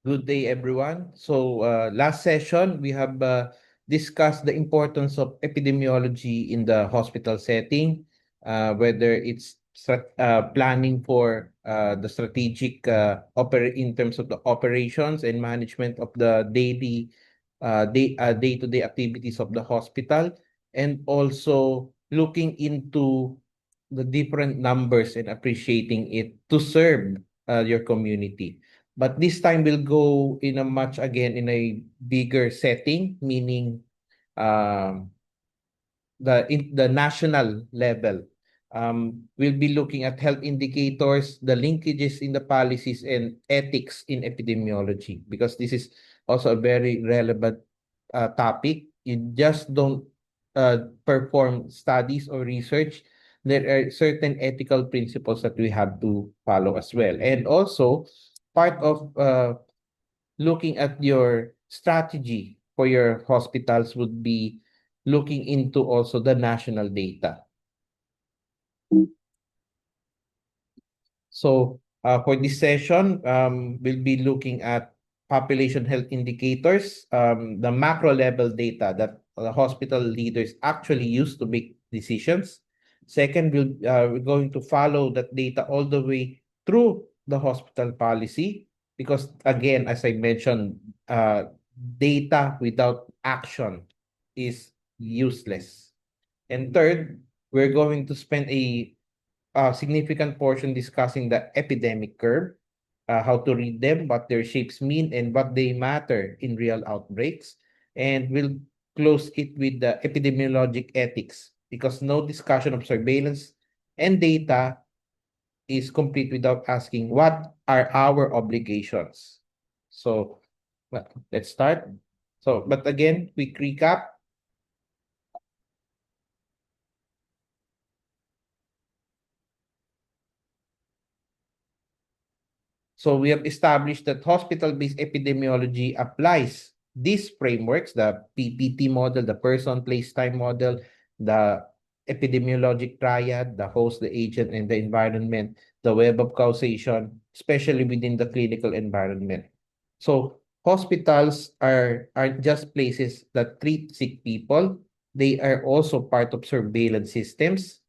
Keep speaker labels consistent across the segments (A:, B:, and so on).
A: Good day, everyone. So, last session, we have discussed the importance of epidemiology in the hospital setting, whether it's planning for the strategic in terms of the operations and management of the day-to-day activities of the hospital, and also looking into the different numbers and appreciating it to serve your community. But this time we'll go in a much again in a bigger setting, meaning um, the national level. We'll be looking at health indicators, the linkages in the policies, and ethics in epidemiology, because this is also a very relevant topic. You just don't perform studies or research. There are certain ethical principles that we have to follow as well. And also, part of looking at your strategy for your hospitals would be looking into also the national data. So for this session, we'll be looking at population health indicators, the macro level data that the hospital leaders actually use to make decisions. Second, we're going to follow that data all the way through the hospital policy, because again, as I mentioned, data without action is useless. And third, we're going to spend a significant portion discussing the epidemic curve, how to read them, what their shapes mean, and what they matter in real outbreaks. And we'll close it with the epidemiologic ethics, because no discussion of surveillance and data is complete without asking what are our obligations. So, well, let's start. So, but again, quick recap. So we have established that hospital-based epidemiology applies these frameworks, the PPT model, the person, place, time model, the epidemiologic triad, the host, the agent, and the environment, the web of causation, especially within the clinical environment. So hospitals aren't just places that treat sick people. They are also part of surveillance systems.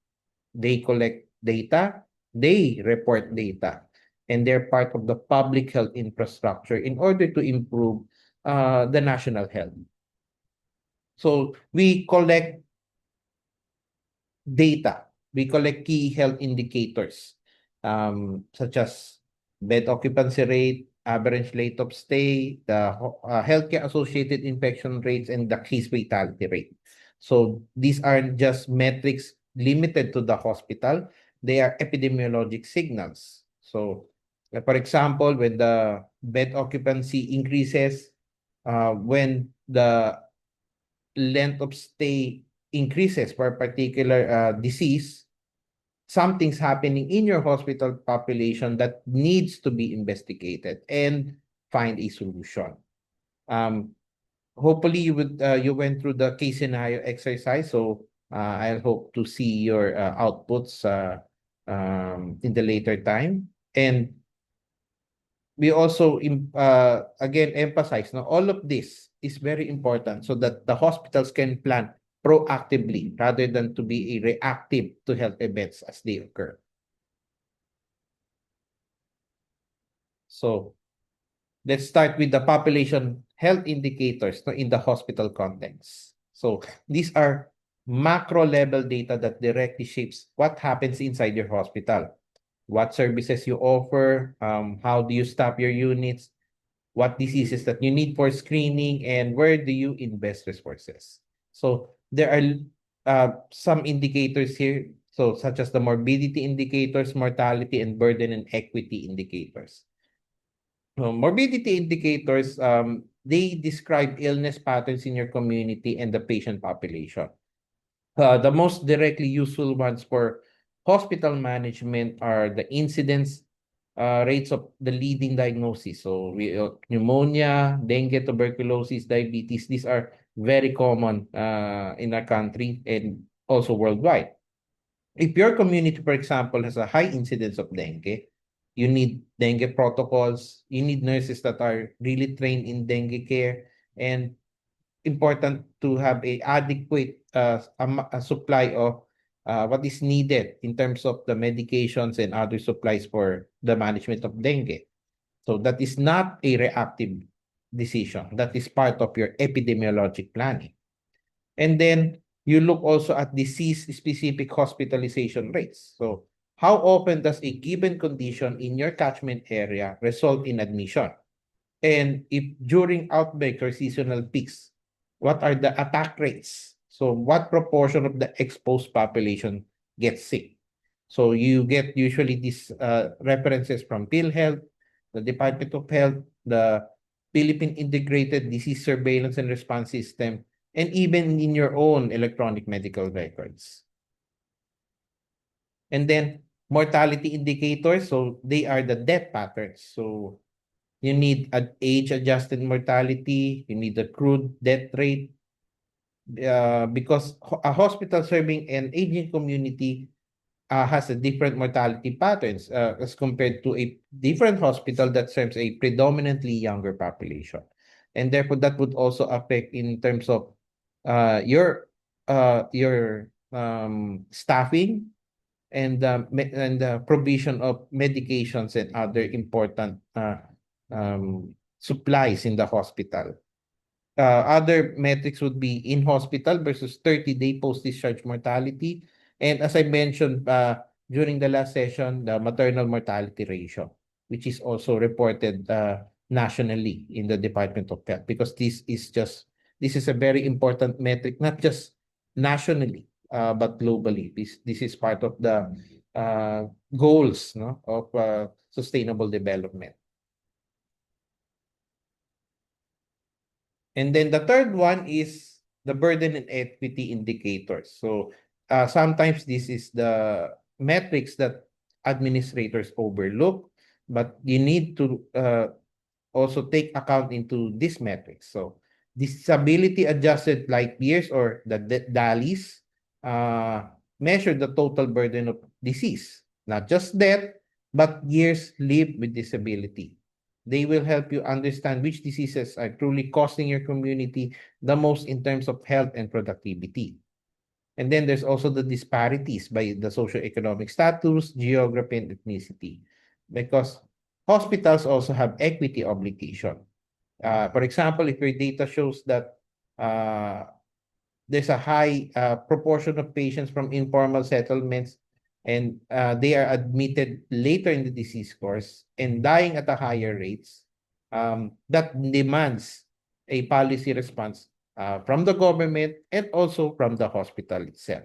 A: They collect data, they report data, and they're part of the public health infrastructure in order to improve the national health. So we collect data, we collect key health indicators, such as bed occupancy rate, average length of stay, the healthcare associated infection rates, and the case fatality rate. So these aren't just metrics limited to the hospital, they are epidemiologic signals. So, for example, when the bed occupancy increases, when the length of stay increases for a particular disease, something's happening in your hospital population that needs to be investigated and find a solution. Um, Hopefully you went through the case scenario exercise, so I'll hope to see your outputs in the later time. And we also again emphasize now all of this is very important so that the hospitals can plan proactively rather than to be reactive to health events as they occur. So let's start with the population health indicators in the hospital context. So these are macro level data that directly shapes what happens inside your hospital, what services you offer, how do you staff your units, what diseases that you need for screening, and where do you invest resources. So there are some indicators here, so such as the morbidity indicators, mortality and burden and equity indicators. Morbidity indicators, they describe illness patterns in your community and the patient population. The most directly useful ones for hospital management are the incidence rates of the leading diagnoses. So pneumonia, dengue, tuberculosis, diabetes, these are very common in our country and also worldwide. If your community, for example, has a high incidence of dengue, You need dengue protocols. You need nurses that are really trained in dengue care, and important to have a adequate a supply of what is needed in terms of the medications and other supplies for the management of dengue. So that is not a reactive decision. That is part of your epidemiologic planning. And then you look also at disease-specific hospitalization rates. So how often does a given condition in your catchment area result in admission? And if during outbreak or seasonal peaks, what are the attack rates? So what proportion of the exposed population gets sick? So you get usually these references from PhilHealth, the Department of Health, the Philippine Integrated Disease Surveillance and Response System, and even in your own electronic medical records. And then mortality indicators, so they are the death patterns. So you need an age-adjusted mortality, you need the crude death rate, because a hospital serving an aging community has a different mortality patterns as compared to a different hospital that serves a predominantly younger population. And therefore, that would also affect in terms of your staffing and the provision of medications and other important supplies in the hospital. Other metrics would be in hospital versus 30-day post-discharge mortality. And as I mentioned during the last session, the maternal mortality ratio, which is also reported nationally in the Department of Health, because this is a very important metric, not just nationally, but globally. This is part of the goals, no, of sustainable development. And then the third one is the burden and equity indicators. So sometimes this is the metrics that administrators overlook, but you need to also take account into these metrics. So disability adjusted life years, or the DALYs, measure the total burden of disease, not just death, but years lived with disability. They will help you understand which diseases are truly costing your community the most in terms of health and productivity. And then there's also the disparities by the socioeconomic status, geography, and ethnicity. Because hospitals also have equity obligation. For example, if your data shows that there's a high proportion of patients from informal settlements, and they are admitted later in the disease course and dying at a higher rates, that demands a policy response from the government and also from the hospital itself.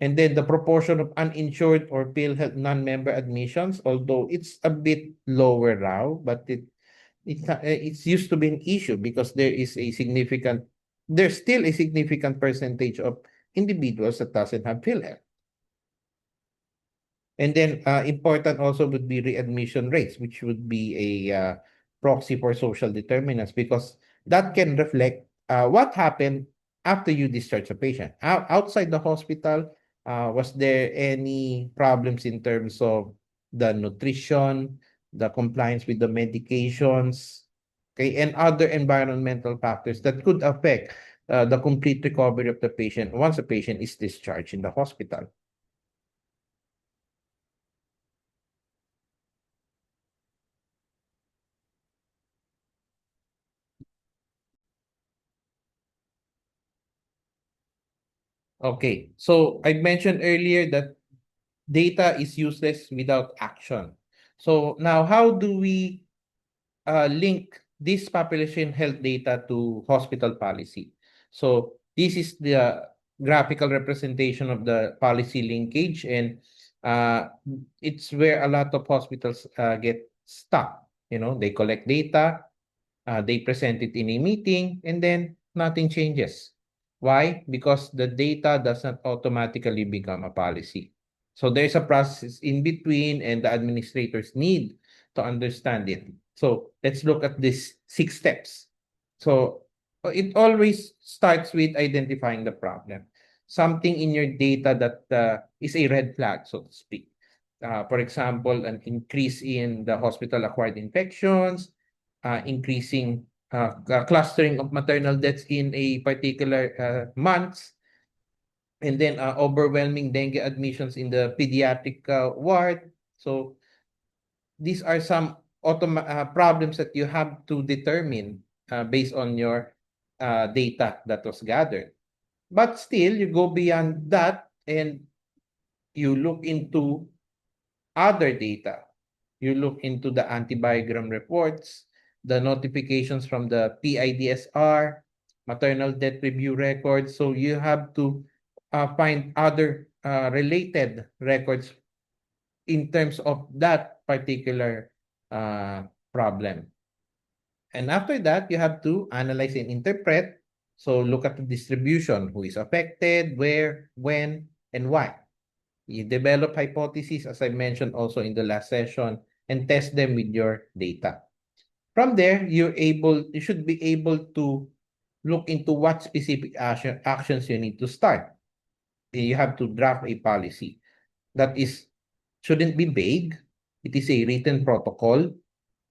A: And then the proportion of uninsured or PhilHealth non-member admissions, although it's a bit lower now, but it's used to be an issue because there's still a significant percentage of individuals that doesn't have PhilHealth. And then important also would be readmission rates, which would be a proxy for social determinants, because that can reflect what happened after you discharge a patient. Outside the hospital, was there any problems in terms of the nutrition, the compliance with the medications, okay, and other environmental factors that could affect the complete recovery of the patient once a patient is discharged in the hospital. Okay, so I mentioned earlier that data is useless without action. So now, how do we link this population health data to hospital policy? So this is the graphical representation of the policy linkage, and it's where a lot of hospitals get stuck. You know, they collect data, they present it in a meeting, and then nothing changes. Why? Because the data does not automatically become a policy. So there's a process in between, and the administrators need to understand it. So let's look at these 6 steps. So it always starts with identifying the problem. Something in your data that is a red flag, so to speak. For example, an increase in the hospital-acquired infections, increasing clustering of maternal deaths in a particular months, and then overwhelming dengue admissions in the pediatric ward. So these are some problems that you have to determine based on your data that was gathered. But still, you go beyond that and you look into other data. You look into the antibiogram reports, the notifications from the PIDSR, maternal death review records. So you have to find other related records in terms of that particular problem. And after that, you have to analyze and interpret. So look at the distribution, who is affected, where, when, and why. You develop hypotheses, as I mentioned also in the last session, and test them with your data. From there, you should be able to look into what specific actions you need to start. You have to draft a policy that shouldn't be vague. It is a written protocol,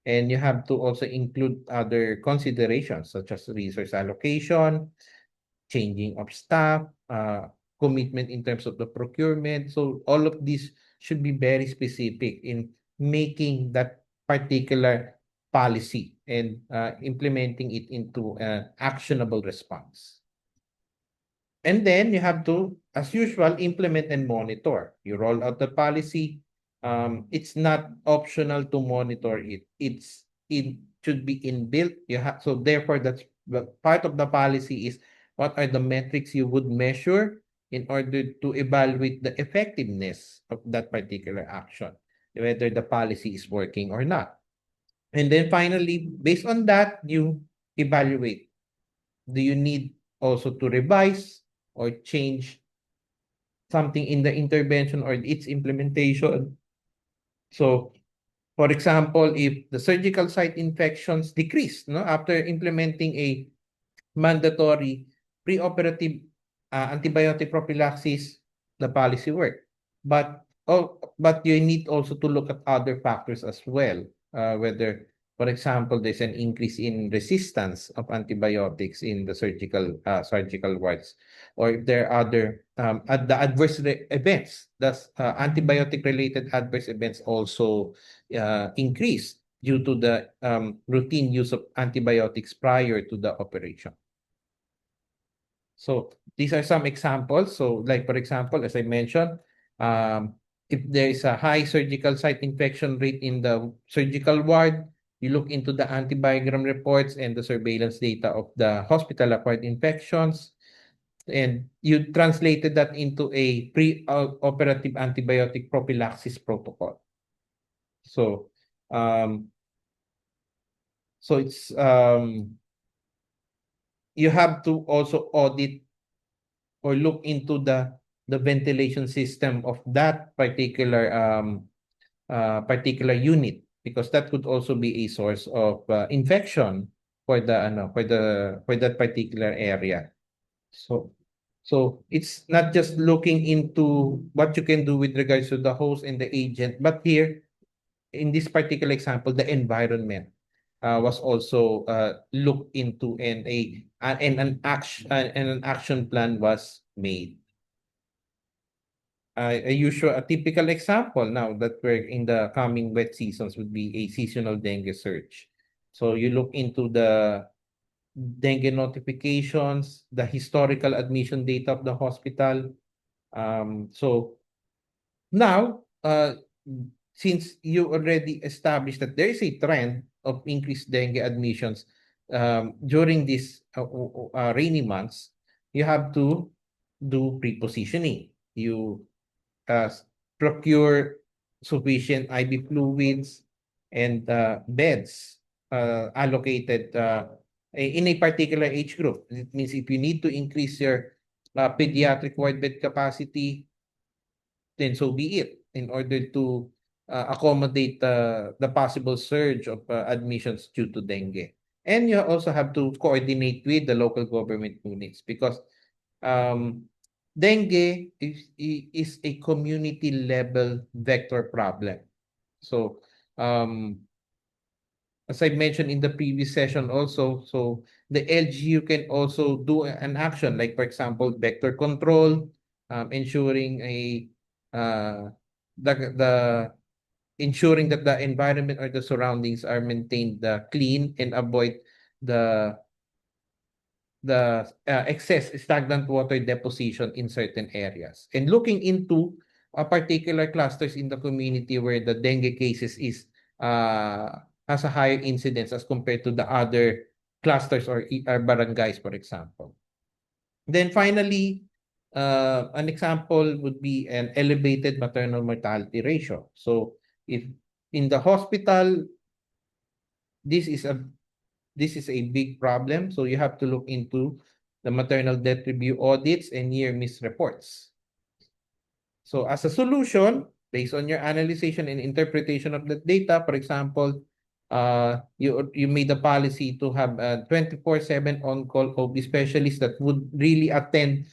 A: and you have to also include other considerations such as resource allocation, changing of staff, commitment in terms of the procurement. So all of these should be very specific in making that particular policy and implementing it into an actionable response. And then you have to, as usual, implement and monitor. You roll out the policy. It's not optional to monitor it. It should be inbuilt. So therefore, that's part of the policy is what are the metrics you would measure in order to evaluate the effectiveness of that particular action, whether the policy is working or not. And then finally, based on that, you evaluate. Do you need also to revise or change something in the intervention or its implementation? So, for example, if the surgical site infections decrease after implementing a mandatory preoperative antibiotic prophylaxis, the policy work. But you need also to look at other factors as well, whether, for example, there's an increase in resistance of antibiotics in the surgical wards, or if there are other the adverse events, thus antibiotic-related adverse events also increase due to the routine use of antibiotics prior to the operation. So these are some examples. So like, for example, as I mentioned, if there is a high surgical site infection rate in the surgical ward, you look into the antibiogram reports and the surveillance data of the hospital-acquired infections, and you translated that into a pre-operative antibiotic prophylaxis protocol. So, it's you have to also audit or look into the ventilation system of that particular unit, because that could also be a source of infection for that particular area. So it's not just looking into what you can do with regards to the host and the agent, but here in this particular example, the environment was also looked into, and an action plan was made. A typical example now that we're in the coming wet seasons would be a seasonal dengue surge. So you look into the dengue notifications, the historical admission data of the hospital. So now, since you already established that there is a trend of increased dengue admissions during these rainy months, you have to do pre-positioning. You procure sufficient IV fluids and beds allocated in a particular age group. It means if you need to increase your pediatric ward bed capacity, then so be it, in order to accommodate the possible surge of admissions due to dengue. And you also have to coordinate with the local government units, because dengue is a community level vector problem. So, as I mentioned in the previous session also, so the LGU can also do an action like, for example, vector control, ensuring uh, the ensuring that the environment or the surroundings are maintained clean and avoid the excess stagnant water deposition in certain areas. And looking into particular clusters in the community where the dengue cases has a higher incidence as compared to the other clusters or barangays, for example. Then finally, an example would be an elevated maternal mortality ratio. So if in the hospital, this is a this is a big problem. So you have to look into the maternal death review audits and near miss reports. So as a solution, based on your analysis and interpretation of the data, for example, you made a policy to have a 24/7 on-call OB specialist that would really attend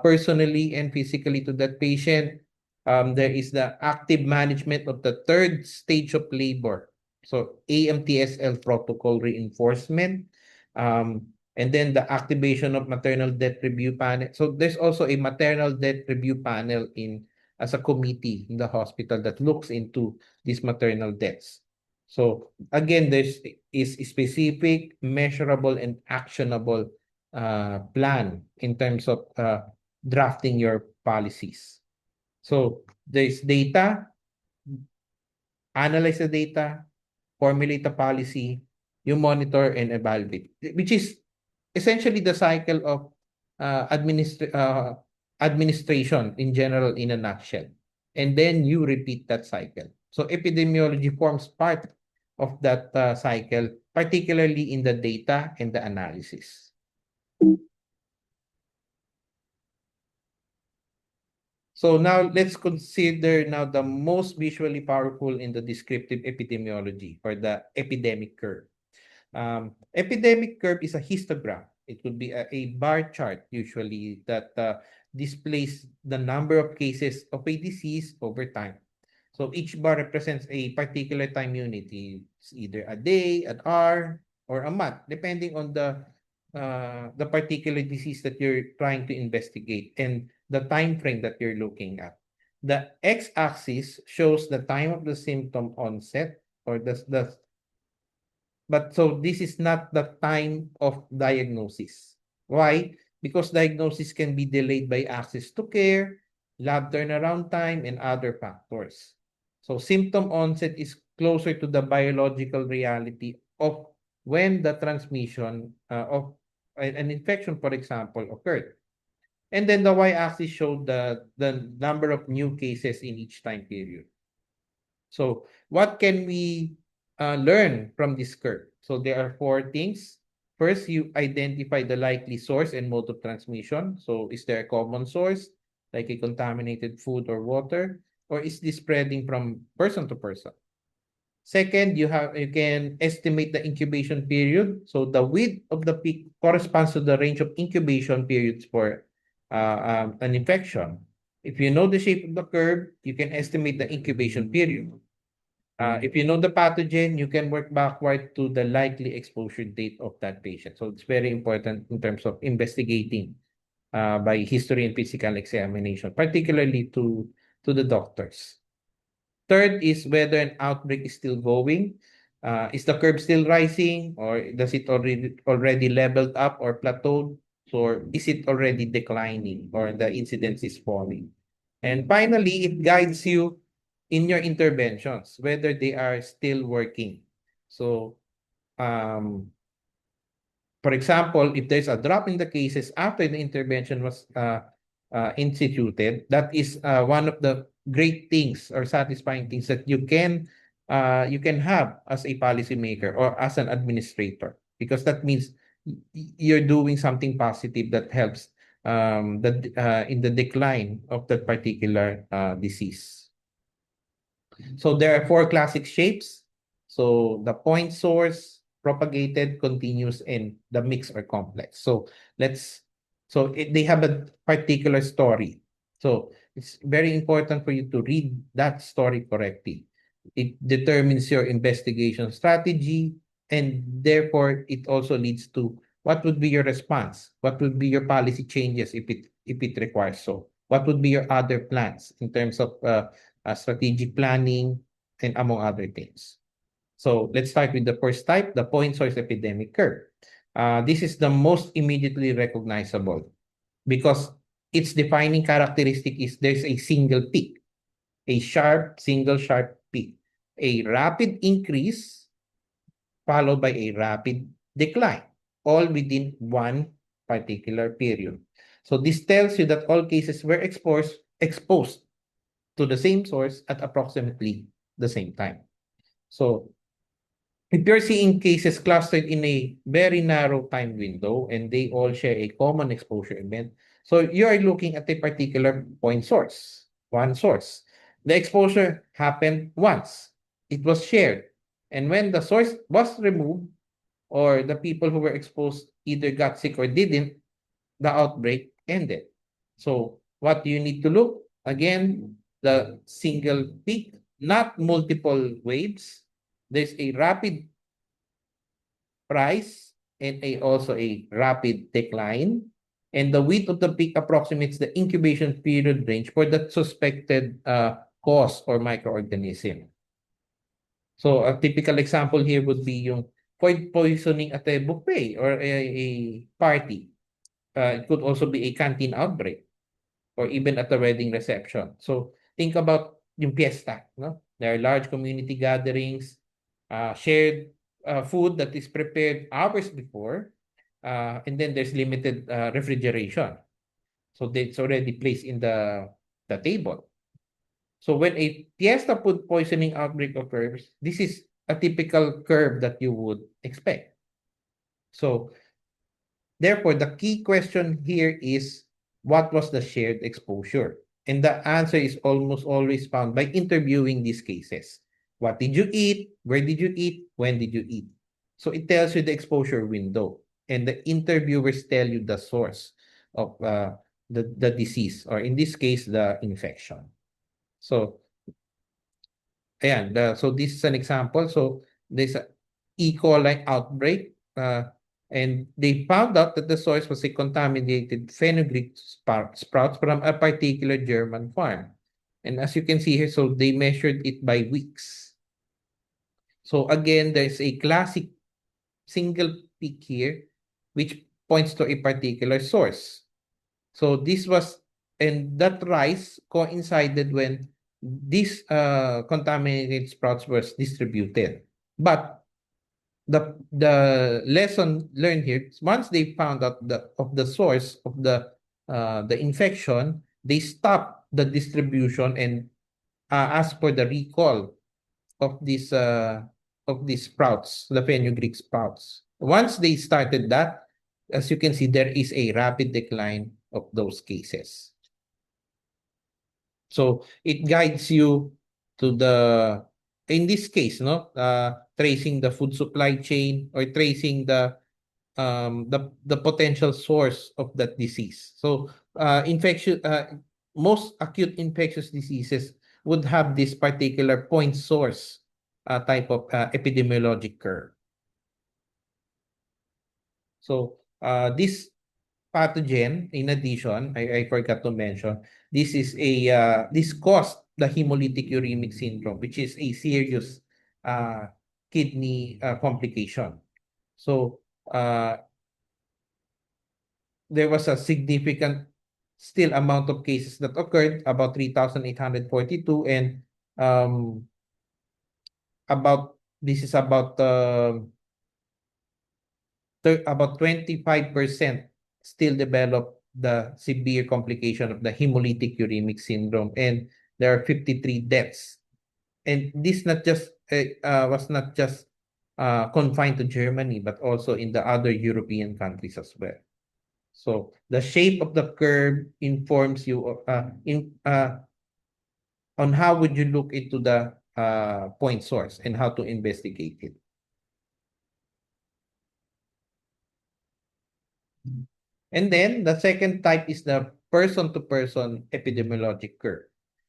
A: personally and physically to that patient. There is the active management of the third stage of labor. So AMTSL protocol reinforcement. And then the activation of maternal death review panel. So there's also a maternal death review panel as a committee in the hospital that looks into these maternal deaths. So again, there's is specific, measurable, and actionable plan in terms of drafting your policies. So there's data, analyze the data, formulate a policy, you monitor and evaluate, which is essentially the cycle of administration in general in a nutshell. And then you repeat that cycle. So epidemiology forms part of that cycle, particularly in the data and the analysis. So now let's consider now the most visually powerful in the descriptive epidemiology or the epidemic curve. Epidemic curve is a histogram. It would be a bar chart usually that displays the number of cases of a disease over time. So each bar represents a particular time unit. It's either a day, an hour, or a month, depending on the particular disease that you're trying to investigate and the time frame that you're looking at. The x-axis shows the time of the symptom onset or the but so this is not the time of diagnosis. Why? Because diagnosis can be delayed by access to care, lab turnaround time, and other factors. So symptom onset is closer to the biological reality of when the transmission of an infection, for example, occurred. And then the y-axis showed the number of new cases in each time period. So what can we learn from this curve? So there are four things. First, you identify the likely source and mode of transmission. So is there a common source, like a contaminated food or water, or is this spreading from person to person? Second, you can estimate the incubation period. So the width of the peak corresponds to the range of incubation periods for an infection. If you know the shape of the curve, you can estimate the incubation period. If you know the pathogen, you can work backward to the likely exposure date of that patient. So it's very important in terms of investigating by history and physical examination, particularly to the doctors. Third is whether an outbreak is still going. Is the curve still rising, or does it already leveled up or plateaued? Or is it already declining, or the incidence is falling? And finally, it guides you in your interventions, whether they are still working. So, for example, if there's a drop in the cases after the intervention was instituted, that is one of the great things or satisfying things that you can have as a policymaker or as an administrator, because that means you're doing something positive that helps in the decline of that particular disease. So there are four classic shapes. So the point source, propagated, continuous, and the mix or complex. So let's So they have a particular story. So it's very important for you to read that story correctly. It determines your investigation strategy, and therefore it also leads to what would be your response? What would be your policy changes if it requires so? What would be your other plans in terms of strategic planning and among other things? So let's start with the first type, the point source epidemic curve. This is the most immediately recognizable because its defining characteristic is there's a single peak, a single sharp peak, a rapid increase followed by a rapid decline, all within one particular period. So this tells you that all cases were exposed to the same source at approximately the same time. So if you're seeing cases clustered in a very narrow time window and they all share a common exposure event, so you are looking at a particular point source, one source. The exposure happened once. It was shared. And when the source was removed or the people who were exposed either got sick or didn't, the outbreak ended. So what do you need to look? Again, the single peak, not multiple waves. There's a rapid price and also a rapid decline. And the width of the peak approximates the incubation period range for the suspected cause or microorganism. So a typical example here would be yung food poisoning at a buffet or a party. It could also be a canteen outbreak or even at a wedding reception. So think about yung fiesta. No? There are large community gatherings, shared food that is prepared hours before, and then there's limited refrigeration. So it's already placed in the table. So when a fiesta food poisoning outbreak occurs, this is a typical curve that you would expect. So therefore, the key question here is what was the shared exposure? And the answer is almost always found by interviewing these cases. What did you eat? Where did you eat? When did you eat? So it tells you the exposure window. And the interviewers tell you the source of the disease, or in this case, the infection. So, ayan, so this is an example. So there's a E. coli outbreak. And they found out that the source was a contaminated fenugreek sprouts from a particular German farm. And as you can see here, so they measured it by weeks. So again, there's a classic single peak here, which points to a particular source. So this was, and that rise coincided when these contaminated sprouts was distributed. But the lesson learned here is once they found out the source of the infection, they stopped the distribution and asked for the recall of these sprouts, the fenugreek sprouts. Once they started that, as you can see, there is a rapid decline of those cases. So it guides you to in this case, no, tracing the food supply chain or tracing the potential source of that disease. So most acute infectious diseases would have this particular point source type of epidemiologic curve. So this pathogen, in addition, I forgot to mention, this caused the hemolytic uremic syndrome, which is a serious kidney complication. So there was a significant still amount of cases that occurred, about 3,842, and um, about this is about 25% still develop the severe complication of the hemolytic uremic syndrome, and there are 53 deaths. And this not just was not just confined to Germany, but also in the other European countries as well. So the shape of the curve informs you on how would you look into the point source and how to investigate it. And then the second type is the person-to-person epidemiologic curve.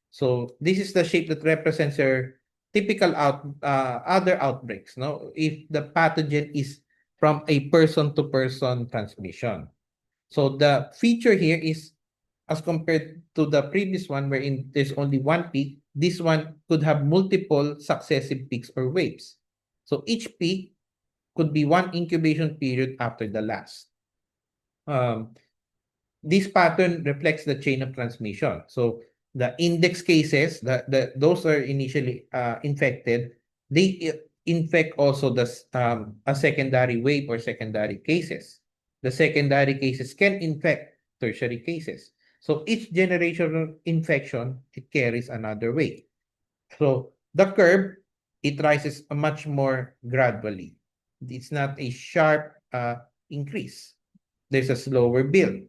A: So this is the shape that represents your typical other outbreaks. No, if the pathogen is from a person-to-person transmission. So the feature here is, as compared to the previous one wherein there's only one peak, this one could have multiple successive peaks or waves. So each peak could be one incubation period after the last. Um, this pattern reflects the chain of transmission. So the index cases, those are initially infected, they infect also a secondary wave or secondary cases. The secondary cases can infect tertiary cases. So each generation of infection, it carries another wave. So the curve, it rises much more gradually. It's not a sharp increase. There's a slower build.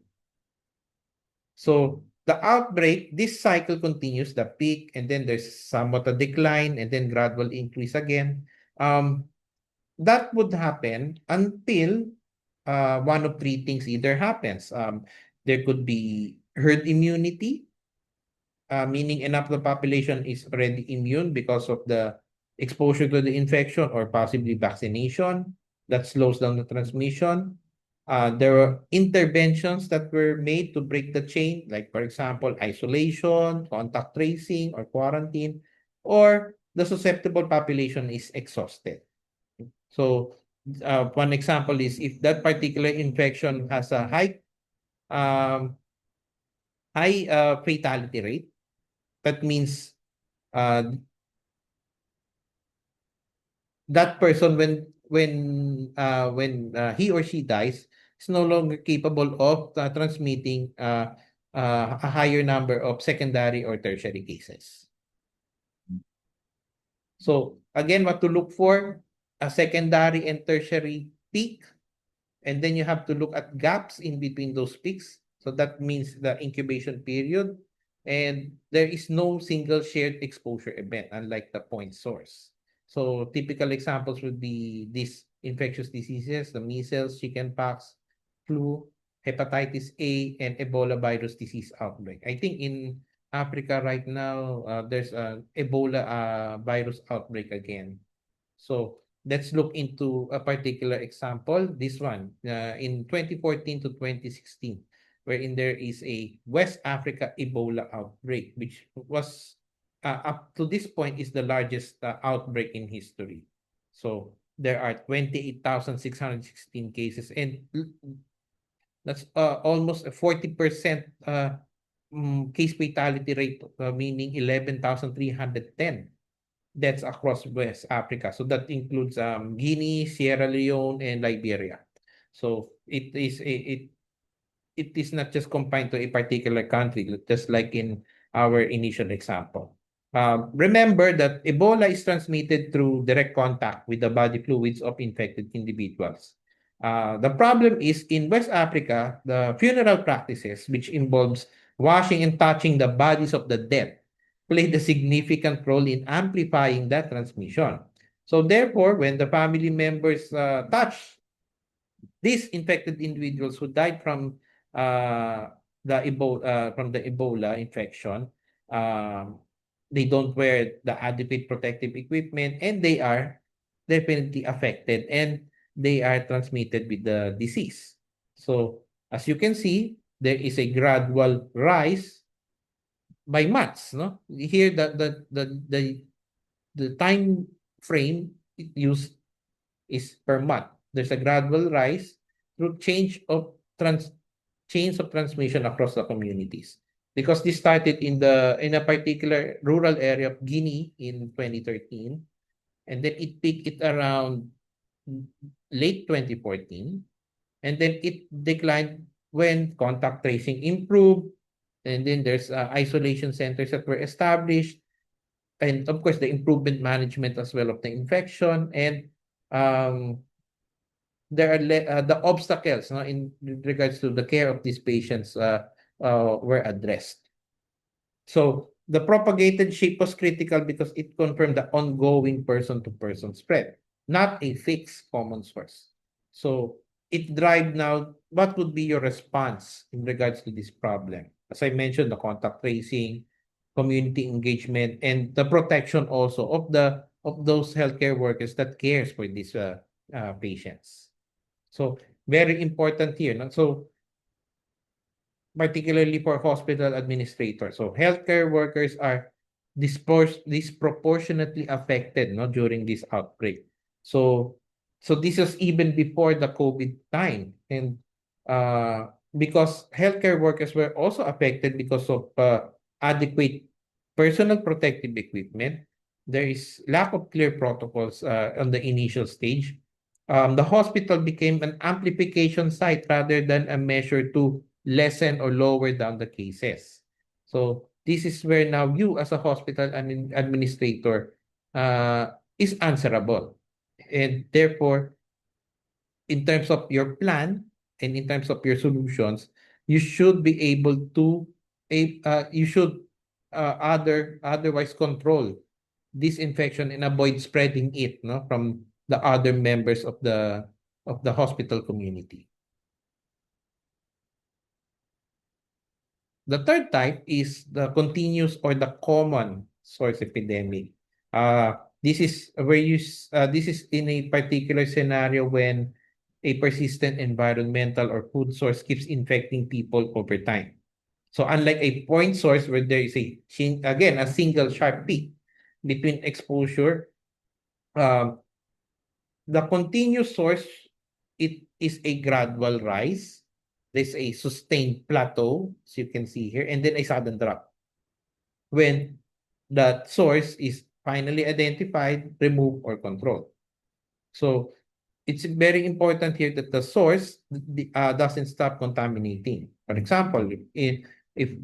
A: So the outbreak, this cycle continues, the peak, and then there's somewhat a decline, and then gradual increase again. That would happen until one of three things either happens. There could be herd immunity, meaning enough of the population is already immune because of the exposure to the infection or possibly vaccination that slows down the transmission. There were interventions that were made to break the chain, like, for example, isolation, contact tracing, or quarantine, or the susceptible population is exhausted. So, one example is if that particular infection has a um, high fatality rate, that means uh, that person when he or she dies is no longer capable of transmitting a higher number of secondary or tertiary cases. So again, what to look for, a secondary and tertiary peak, and then you have to look at gaps in between those peaks. So that means the incubation period, and there is no single shared exposure event, unlike the point source. So typical examples would be these infectious diseases, the measles, chickenpox, flu, hepatitis A, and Ebola virus disease outbreak. I think in Africa right now, there's an Ebola virus outbreak again. So let's look into a particular example. This one, in 2014 to 2016, wherein there is a West Africa Ebola outbreak, which was up to this point is the largest outbreak in history. So there are 28,616 cases, and that's almost a 40% case fatality rate, meaning 11,310 deaths across West Africa. So that includes Guinea, Sierra Leone, and Liberia. So it is not just confined to a particular country, just like in our initial example. Remember that Ebola is transmitted through direct contact with the body fluids of infected individuals. The problem is in West Africa, the funeral practices, which involves washing and touching the bodies of the dead, played a significant role in amplifying that transmission. So therefore, when the family members touch these infected individuals who died from the Ebola infection, um, they don't wear the adequate protective equipment, and they are definitely affected, and they are transmitted with the disease. So as you can see, there is a gradual rise by months. No, here the time frame used is per month. There's a gradual rise through chains of transmission across the communities. Because this started in a particular rural area of Guinea in 2013, and then it peaked it around late 2014, and then it declined when contact tracing improved, and then there's isolation centers that were established, and of course the improvement management as well of the infection, and um, there are the obstacles, no, in regards to the care of these patients were addressed. So the propagated shape was critical because it confirmed the ongoing person-to-person spread, not a fixed common source. So it drive now what would be your response in regards to this problem. As I mentioned, the contact tracing, community engagement, and the protection also of those healthcare workers that cares for these patients. So very important here. No? So particularly for hospital administrators. So healthcare workers are disproportionately affected, no, during this outbreak. So this was even before the COVID time, and because healthcare workers were also affected because of adequate personal protective equipment. There is lack of clear protocols on the initial stage. The hospital became an amplification site rather than a measure to lessen or lower down the cases. So this is where now you as a hospital administrator is answerable. And therefore, in terms of your plan and in terms of your solutions, you should be able to you should otherwise control this infection and avoid spreading it, no, from the other members of the hospital community. The third type is the continuous or the common source epidemic. This is where this is in a particular scenario when a persistent environmental or food source keeps infecting people over time. So unlike a point source where there is a single sharp peak between exposure, um, the continuous source, it is a gradual rise. There's a sustained plateau, as you can see here, and then a sudden drop when that source is finally identified, removed, or controlled. So it's very important here that the source doesn't stop contaminating. For example, if if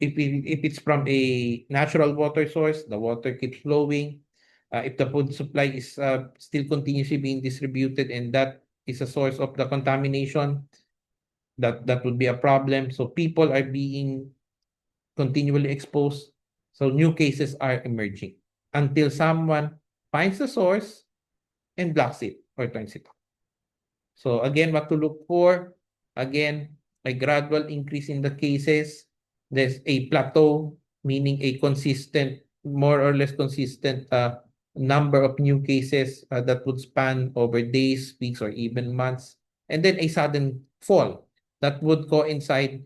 A: it's from a natural water source, the water keeps flowing. If the food supply is still continuously being distributed and that is a source of the contamination, that would be a problem. So people are being continually exposed. So new cases are emerging until someone finds the source and blocks it or turns it off. So again, what to look for? Again, a gradual increase in the cases. There's a plateau, meaning a consistent, more or less consistent number of new cases that would span over days, weeks, or even months. And then a sudden fall that would coincide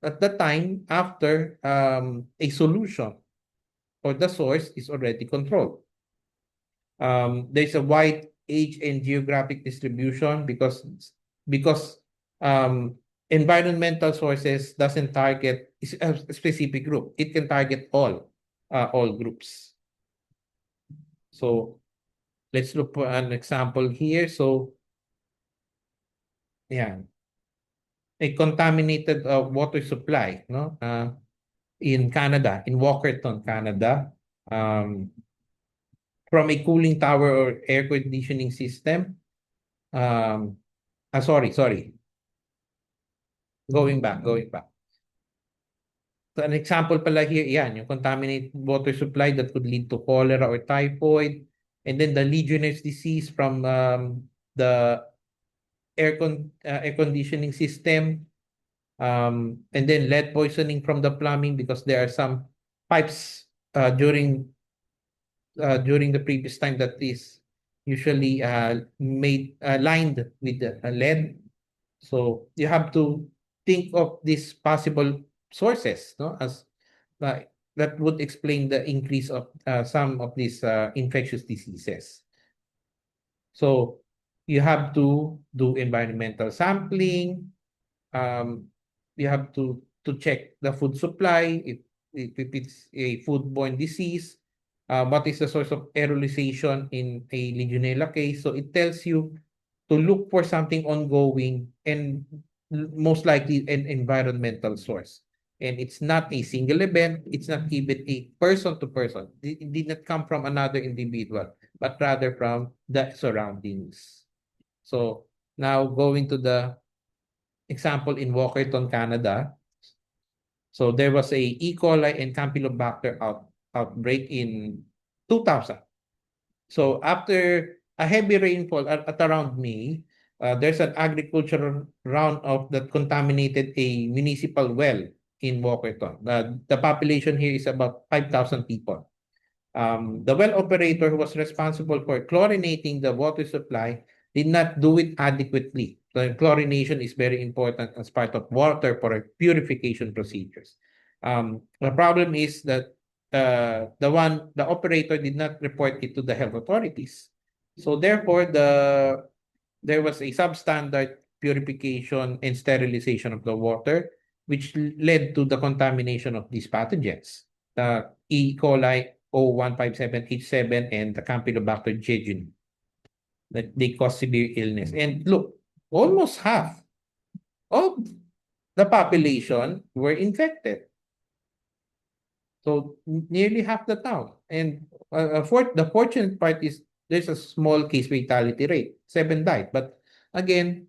A: at the time after a solution or the source is already controlled. There's a wide age and geographic distribution because um, environmental sources doesn't target a specific group. It can target all groups. So let's look for an example here. So yeah, a contaminated water supply, no, in Canada, in Walkerton, Canada, um, from a cooling tower or air conditioning system. Sorry. Going back. So an example pala here, yan, yung contaminated water supply that could lead to cholera or typhoid. And then the Legionnaire's disease from the air conditioning system. And then lead poisoning from the plumbing because there are some pipes during the previous time that is usually made lined with lead. So you have to think of these possible sources, no, as that would explain the increase of some of these infectious diseases. So you have to do environmental sampling. You have to check the food supply if it's a foodborne disease. What is the source of aerosolization in a Legionella case? So it tells you to look for something ongoing and most likely an environmental source. And it's not a single event. It's not even a person to person. It did not come from another individual, but rather from the surroundings. So now going to the example in Walkerton, Canada. So there was a E. coli and Campylobacter outbreak in 2000. So after a heavy rainfall at around May, there's an agricultural runoff that contaminated a municipal well in Walkerton. The population here is about 5,000 people. The well operator who was responsible for chlorinating the water supply did not do it adequately. The chlorination is very important as part of water purification procedures. The problem is that the operator did not report it to the health authorities. So therefore, there was a substandard purification and sterilization of the water, which led to the contamination of these pathogens, the E. coli O157H7 and the Campylobacter jejuni, that they cause severe illness. And look, almost half of the population were infected. So nearly half the town. And the fortunate part is there's a small case fatality rate. 7 died. But again,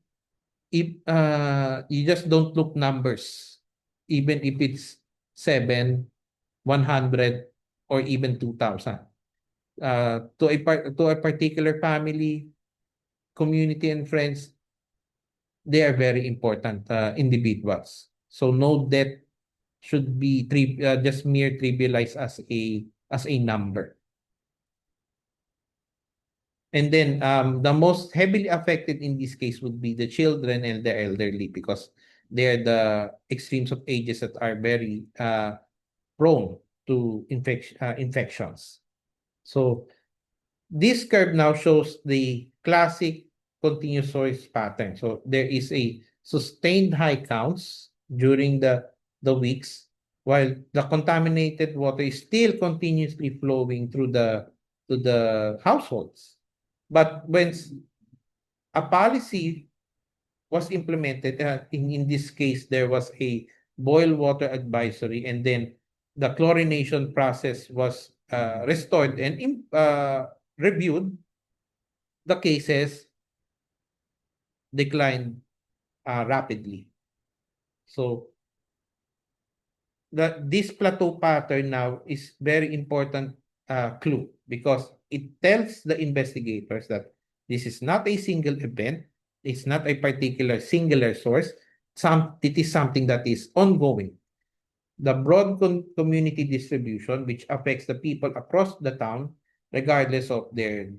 A: if you just don't look numbers, even if it's 7, 100, or even 2,000. To a particular family, community, and friends, they are very important individuals. So no death should be just mere trivialized as a number. And then the most heavily affected in this case would be the children and the elderly, because they're the extremes of ages that are very prone to infections. So this curve now shows the classic continuous source pattern. So there is a sustained high counts during the weeks, while the contaminated water is still continuously flowing through the households. But when a policy was implemented, in this case, there was a boil water advisory, and then the chlorination process was restored and reviewed, the cases declined rapidly. So this plateau pattern now is very important clue, because it tells the investigators that this is not a single event, it's not a particular singular source, it is something that is ongoing. The broad community distribution, which affects the people across the town, regardless of their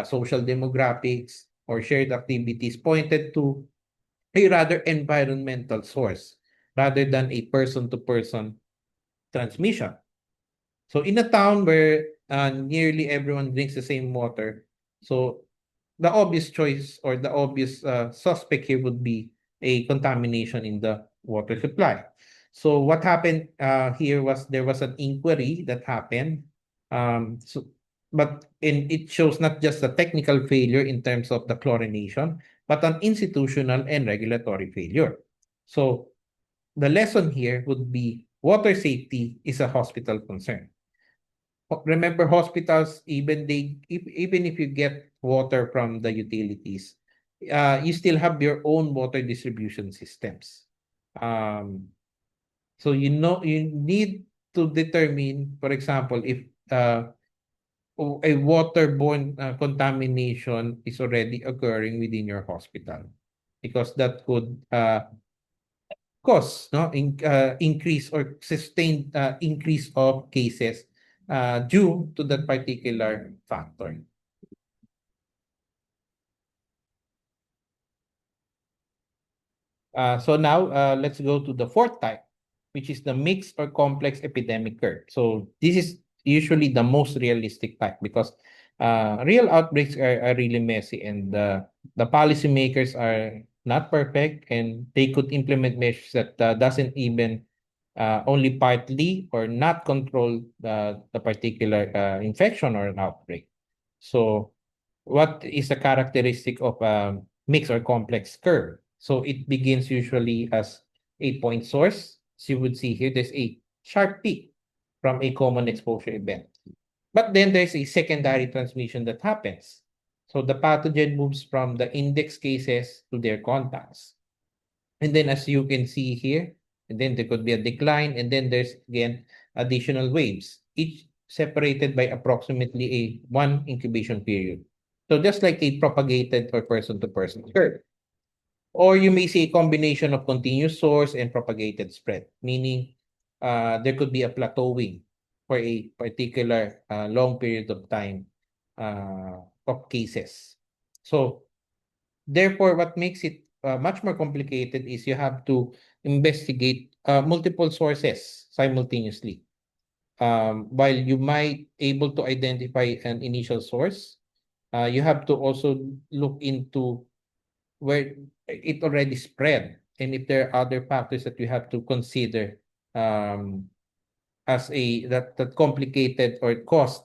A: social demographics or shared activities, pointed to a rather environmental source rather than a person-to-person transmission. So in a town where nearly everyone drinks the same water, so the obvious choice or the obvious suspect here would be a contamination in the water supply. So what happened here was there was an inquiry that happened. But it shows not just a technical failure in terms of the chlorination, but an institutional and regulatory failure. So the lesson here would be water safety is a hospital concern. Remember, hospitals, even if you get water from the utilities, you still have your own water distribution systems. So you need to determine, for example, if a waterborne contamination is already occurring within your hospital, because that could cause increase or sustained increase of cases due to that particular factor. So now let's go to the fourth type, which is the mixed or complex epidemic curve. So this is usually the most realistic type, because real outbreaks are really messy, and the policymakers are not perfect, and they could implement measures that doesn't even only partly or not control the particular infection or an outbreak. So what is the characteristic of a mixed or complex curve? So it begins usually as a point source. So you would see here, there's a sharp peak from a common exposure event. But then there's a secondary transmission that happens. So the pathogen moves from the index cases to their contacts. And then as you can see here, and then there could be a decline, and then there's again additional waves, each separated by approximately a one incubation period. So just like a propagated or person-to-person curve. Or you may see a combination of continuous source and propagated spread, meaning there could be a plateauing for a particular long period of time of cases. So therefore, what makes it much more complicated is you have to investigate multiple sources simultaneously. While you might able to identify an initial source, you have to also look into where it already spread and if there are other factors that you have to consider um, as a that complicated or caused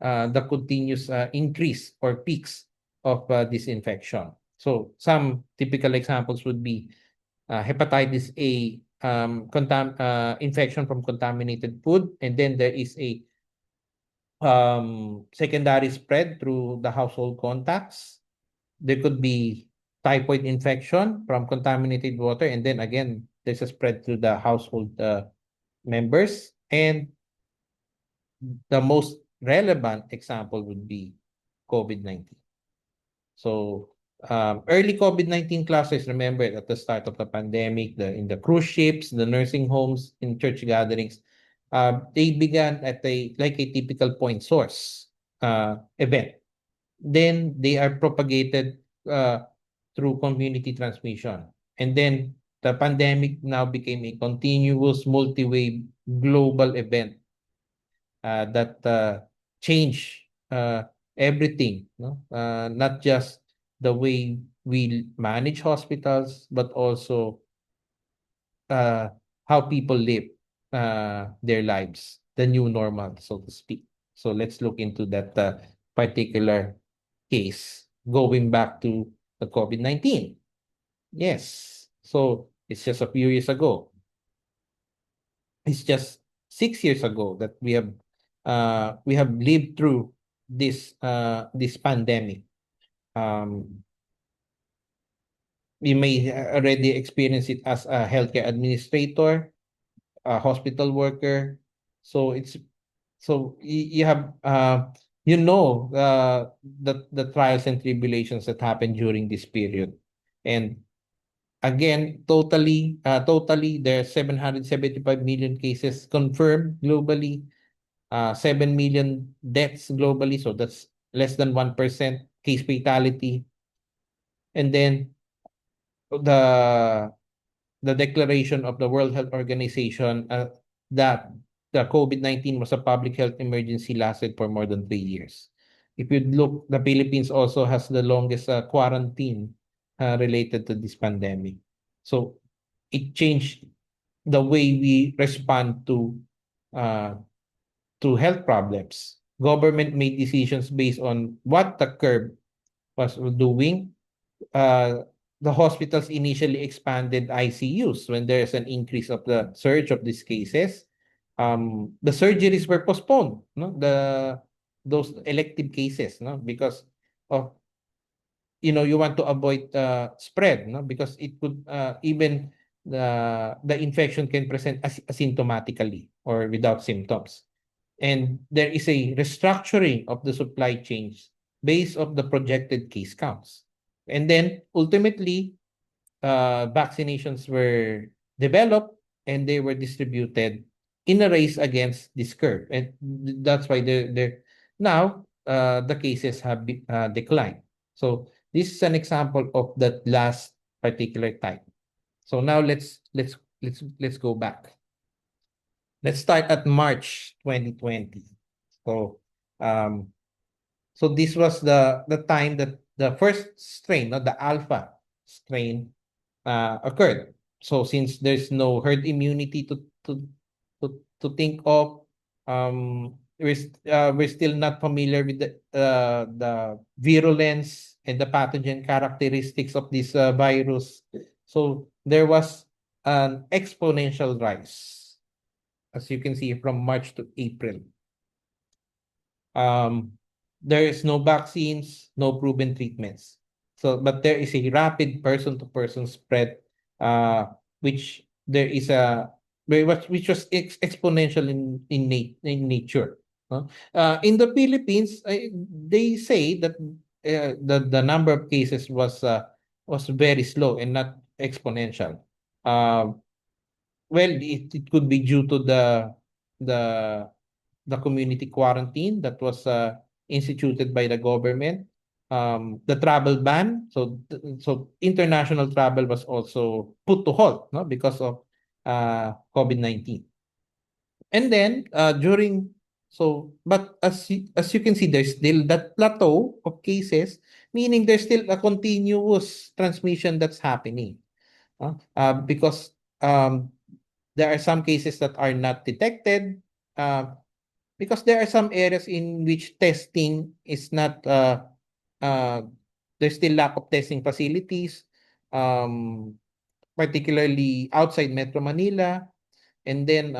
A: the continuous increase or peaks of this infection. So some typical examples would be hepatitis A infection from contaminated food, and then there is a secondary spread through the household contacts. There could be typhoid infection from contaminated water, and then again, there's a spread to the household members. And the most relevant example would be COVID-19. So, early COVID-19 clusters, remember at the start of the pandemic, in the cruise ships, the nursing homes, in church gatherings, they began at a typical point source event. Then they are propagated through community transmission. And then the pandemic now became a continuous multi-wave global event that changed everything, no? Not just the way we manage hospitals, but also uh, how people live their lives, the new normal, so to speak. So let's look into that particular case going back to the COVID-19. Yes. So it's just a few years ago. It's just 6 years ago that we have lived through this pandemic. Um, we may already experience it as a healthcare administrator, a hospital worker. So you have the trials and tribulations that happened during this period. And again, totally there are 775 million cases confirmed globally, 7 million deaths globally, so that's less than 1% case fatality. And then the the declaration of the World Health Organization that the COVID-19 was a public health emergency lasted for more than 3 years. If you look, the Philippines also has the longest quarantine related to this pandemic. So it changed the way we respond uh, to health problems. Government made decisions based on what the curve was doing. uh, the hospitals initially expanded ICUs when there's an increase of the surge of these cases. The surgeries were postponed, no? Those elective cases, no? Because of you want to avoid spread, no? Because it could even the infection can present asymptomatically or without symptoms. And there is a restructuring of the supply chains based on the projected case counts. And then ultimately, vaccinations were developed and they were distributed in a race against this curve. And that's why now the cases have declined. So this is an example of that last particular type. So now let's go back. Let's start at March 2020. So um, so this was the time that the first strain, not the alpha strain, occurred. So since there's no herd immunity to think of, we're still not familiar with the virulence and the pathogen characteristics of this virus. So there was an exponential rise, as you can see, from March to April. Um, there is no vaccines, no proven treatments. So, but there is a rapid person-to-person spread, which there is a which was exponential in nature. No? In the Philippines, they say that the number of cases was was very slow and not exponential. Well, it could be due to the the community quarantine that was instituted by the government, the travel ban. So international travel was also put to halt, no, because of COVID-19. And then but as you can see, there's still that plateau of cases, meaning there's still a continuous transmission that's happening. Because there are some cases that are not detected, because there are some areas in which testing is not uh, there's still lack of testing facilities, um, particularly outside Metro Manila. And then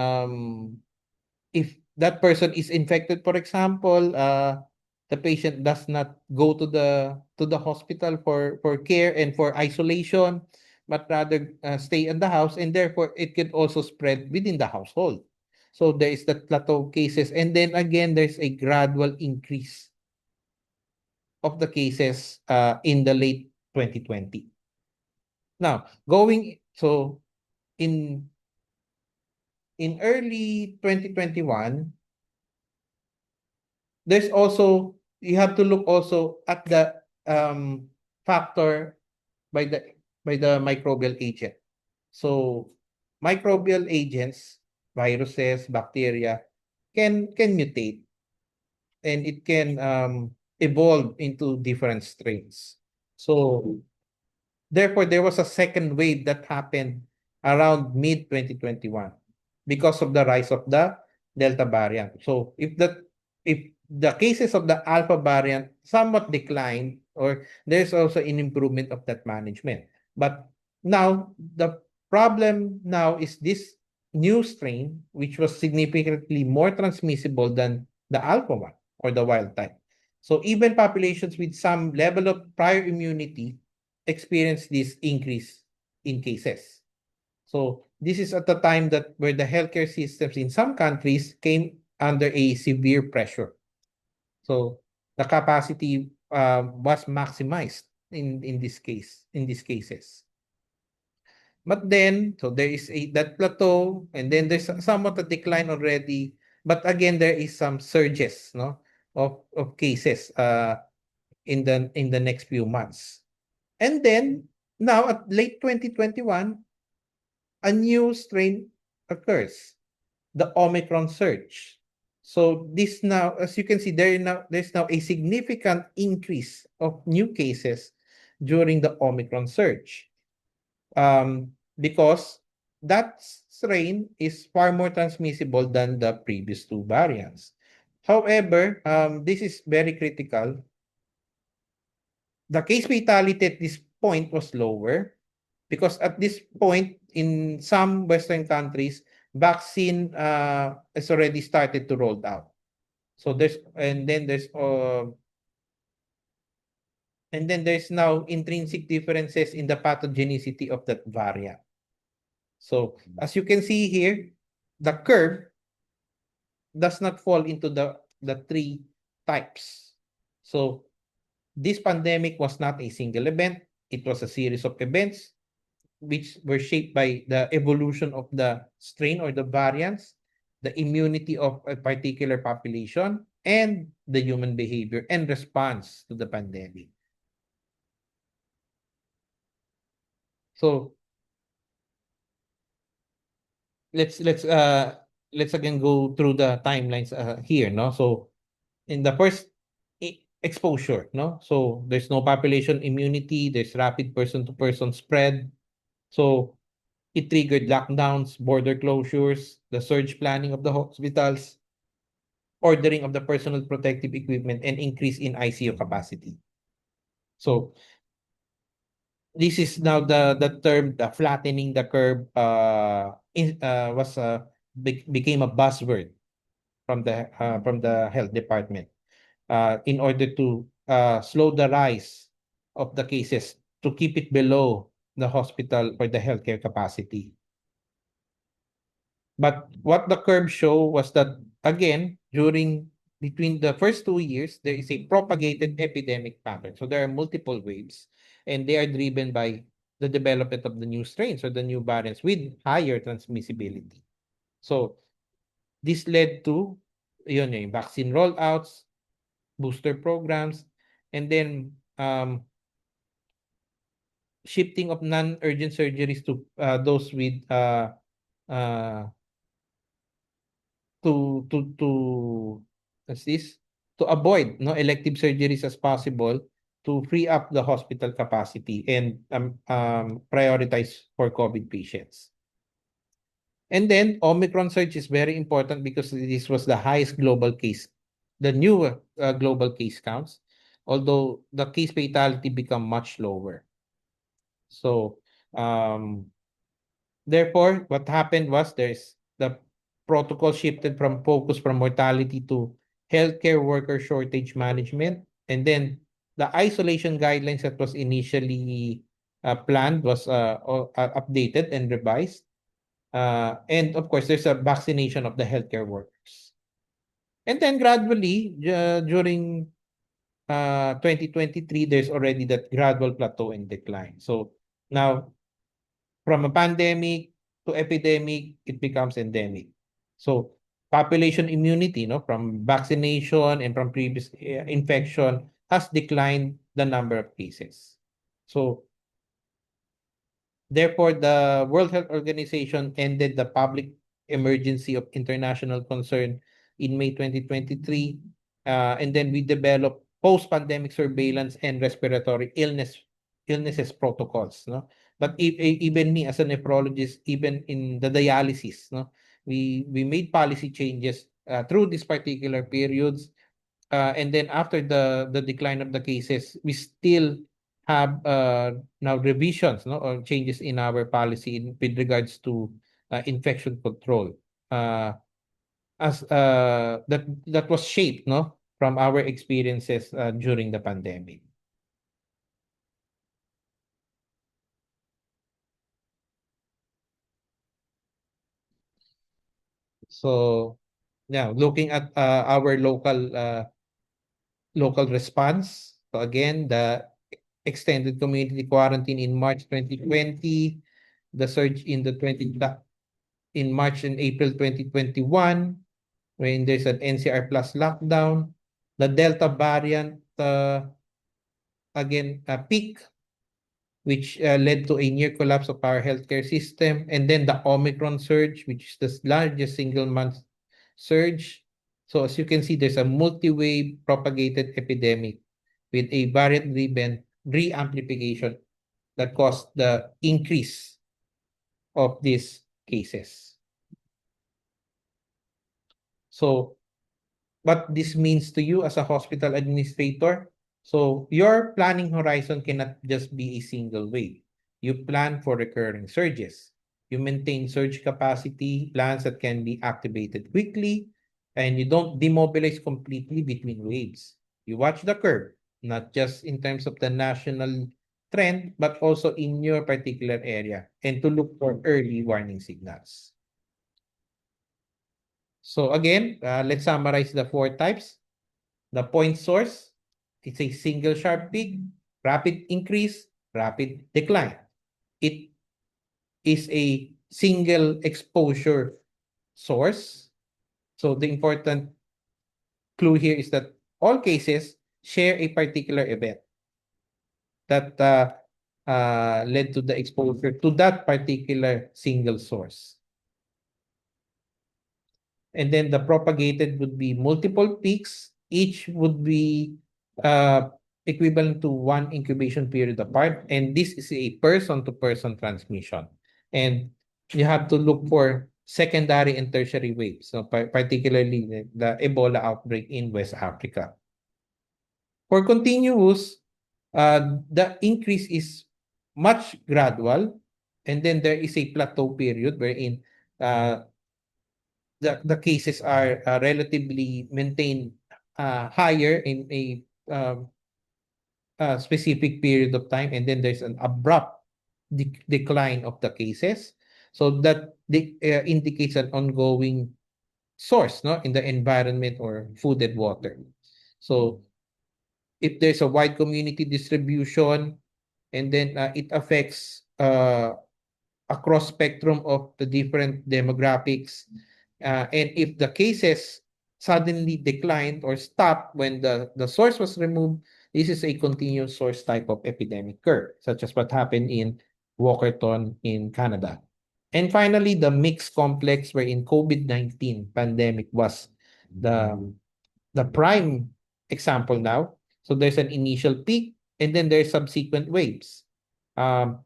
A: if that person is infected, for example, the patient does not go to the hospital for care and for isolation, but rather stay in the house, and therefore it can also spread within the household. So there is that plateau cases, and then again there's a gradual increase of the cases in the late 2020. Now, going so in early 2021, there's also you have to look also at the factor by the microbial agent. So microbial agents, viruses, bacteria can mutate, and it can evolve into different strains. So therefore, there was a second wave that happened around mid 2021 because of the rise of the Delta variant. So if the cases of the Alpha variant somewhat declined, or there's also an improvement of that management. But now the problem now is this new strain, which was significantly more transmissible than the Alpha one or the wild type. So even populations with some level of prior immunity experience this increase in cases. So this is at the time that where the healthcare systems in some countries came under a severe pressure. So the capacity was maximized in this case, in these cases. But then, so there is that plateau, and then there's somewhat a decline already. But again, there is some surges, no, of cases in the next few months. And then now at late 2021, a new strain occurs, the Omicron surge. So this now, as you can see, there's now a significant increase of new cases during the Omicron surge. Because that strain is far more transmissible than the previous two variants. However, this is very critical. The case fatality at this point was lower because at this point in some Western countries, vaccine has already started to roll out. So there's now intrinsic differences in the pathogenicity of that variant. So as you can see here, the curve does not fall into the three types. So this pandemic was not a single event. It was a series of events which were shaped by the evolution of the strain or the variants, the immunity of a particular population, and the human behavior and response to the pandemic. So let's again go through the timelines here, no? So in the first exposure, no? So there's no population immunity, there's rapid person to person spread. So it triggered lockdowns, border closures, the surge planning of the hospitals, ordering of the personal protective equipment, and increase in ICU capacity. So this is now the term, the flattening the curve became a buzzword from the health department in order to slow the rise of the cases, to keep it below the hospital or the healthcare capacity. But what the curve show was that again during between the first 2 years, there is a propagated epidemic pattern. So there are multiple waves, and they are driven by the development of the new strains or the new variants with higher transmissibility. So this led to yung vaccine rollouts, booster programs, and then shifting of non-urgent surgeries to those with uh, to what's this to avoid no elective surgeries as possible to free up the hospital capacity and prioritize for COVID patients. And then Omicron surge is very important because this was the highest global case, the new global case counts, although the case fatality become much lower. So therefore, what happened was there's the protocol shifted from focus from mortality to healthcare worker shortage management. And then the isolation guidelines that was initially planned was updated and revised. And of course, there's a vaccination of the healthcare workers. And then gradually, during 2023, there's already that gradual plateau and decline. So now, from a pandemic to epidemic, it becomes endemic. So population immunity, no, from vaccination and from previous infection has declined the number of cases. So therefore, the World Health Organization ended the public emergency of international concern in May 2023. And then we developed post-pandemic surveillance and respiratory illnesses protocols. No? But even me as a nephrologist, even in the dialysis, no, we made policy changes through these particular periods. And then after the decline of the cases, we still have now revisions, no, or changes in our policy with regards to infection control. As that was shaped, no, from our experiences during the pandemic. So now looking at our local response. So again, the extended community quarantine in March 2020, the surge in the 20 in March and April 2021, when there's an NCR plus lockdown, the Delta variant again peak, which led to a near collapse of our healthcare system, and then the Omicron surge, which is the largest single month surge. So as you can see, there's a multi-wave propagated epidemic with a variant-driven re-amplification that caused the increase of these cases. So what this means to you as a hospital administrator. So your planning horizon cannot just be a single wave. You plan for recurring surges. You maintain surge capacity plans that can be activated quickly, and you don't demobilize completely between waves. You watch the curve, not just in terms of the national trend, but also in your particular area, and to look for early warning signals. So again, let's summarize the four types. The point source, it's a single sharp peak, rapid increase, rapid decline. It is a single exposure source. So the important clue here is that all cases share a particular event that led to the exposure to that particular single source. And then the propagated would be multiple peaks. Each would be uh, equivalent to one incubation period apart. And this is a person-to-person transmission. And you have to look for secondary and tertiary waves, so particularly the Ebola outbreak in West Africa. For continuous, the increase is much gradual, and then there is a plateau period wherein uh, the cases are relatively maintained higher in a specific period of time, and then there's an abrupt decline of the cases. So that indicates an ongoing source, no, in the environment or food and water. So if there's a wide community distribution, and then it affects across spectrum of the different demographics, and if the cases suddenly declined or stopped when the source was removed, this is a continuous source type of epidemic curve, such as what happened in Walkerton in Canada. And finally, the mixed complex wherein COVID-19 pandemic was the the prime example now. So there's an initial peak and then there's subsequent waves. Um,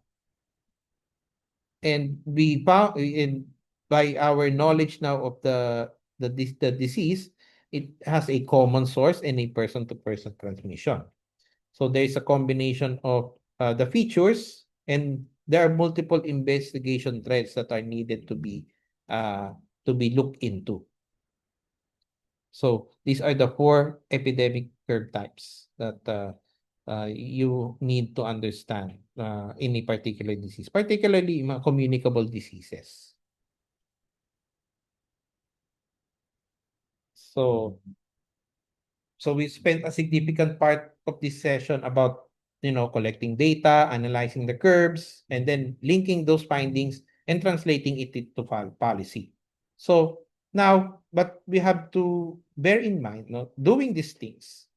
A: and we found in by our knowledge now of the disease, it has a common source and a person-to-person transmission. So there's a combination of the features, and there are multiple investigation threads that are needed uh, to be looked into. So these are the four epidemic curve types that you need to understand in a particular disease, particularly in mga communicable diseases. So, so we spent a significant part of this session about, collecting data, analyzing the curves, and then linking those findings and translating it into policy. So now, but we have to bear in mind, no, doing these things,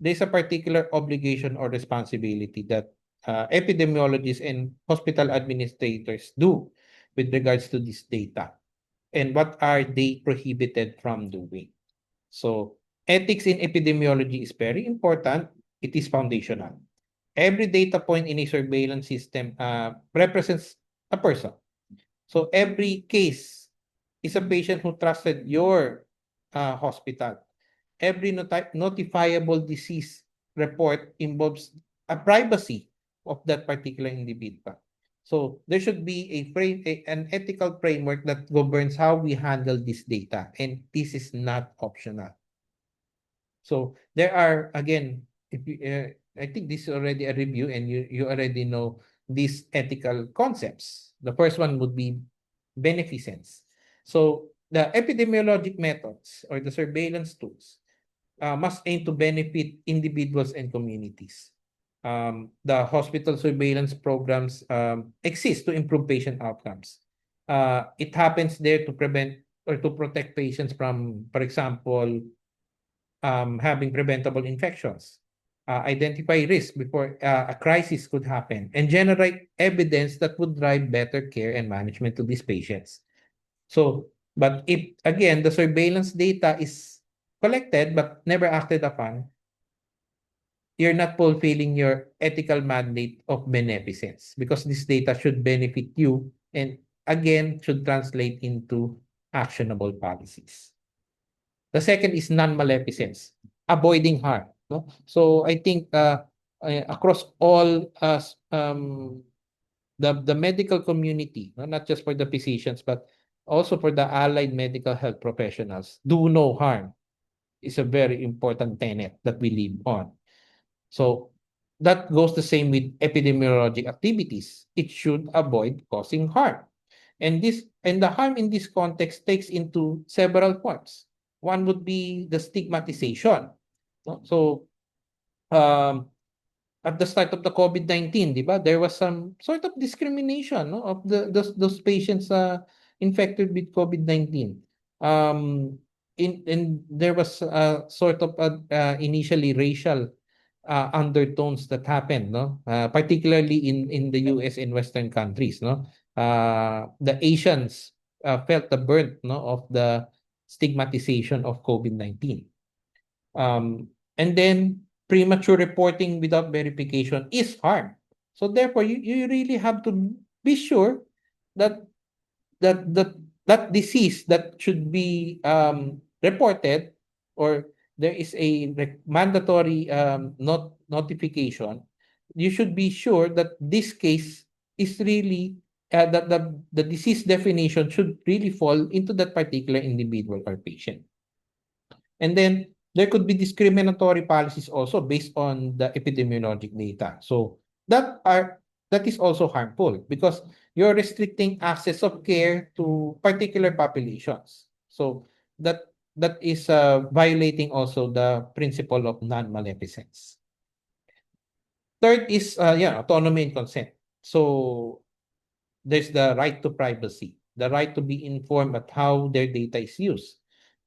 A: there's a particular obligation or responsibility that epidemiologists and hospital administrators do with regards to this data, and what are they prohibited from doing. So ethics in epidemiology is very important. It is foundational. Every data point in a surveillance system represents a person. So every case is a patient who trusted your hospital. Every notifiable disease report involves a privacy of that particular individual. So there should be an ethical framework that governs how we handle this data, and this is not optional. So there are, again, if you, I think this is already a review, and you already know these ethical concepts. The first one would be beneficence. So the epidemiologic methods or the surveillance tools must aim to benefit individuals and communities. The hospital surveillance programs exist to improve patient outcomes. It happens there to prevent or to protect patients from, for example, having preventable infections, identify risk before a crisis could happen, and generate evidence that would drive better care and management to these patients. So, but if again the surveillance data is collected but never acted upon, you're not fulfilling your ethical mandate of beneficence, because this data should benefit you and again should translate into actionable policies. The second is non-maleficence, avoiding harm. No? So I think across all the medical community, no? Not just for the physicians, but also for the allied medical health professionals, do no harm is a very important tenet that we live on. So that goes the same with epidemiologic activities. It should avoid causing harm. And the harm in this context takes into several forms. One would be the stigmatization. No? So um, at the start of the COVID-19, di ba, there was some sort of discrimination, no, of those patients infected with COVID-19. Um, and there was sort of initially racial undertones that happened, no, particularly in the US and Western countries, no. The Asians felt the burden, no, of the stigmatization of COVID-19. And then premature reporting without verification is harm. So therefore, you really have to be sure that that that that disease that should be reported, or there is a mandatory notification, you should be sure that this case is really that the disease definition should really fall into that particular individual or patient. And then there could be discriminatory policies also based on the epidemiologic data. So that is also harmful because you're restricting access of care to particular populations. So that is violating also the principle of non-maleficence. Third is autonomy and consent. So there's the right to privacy, the right to be informed at how their data is used.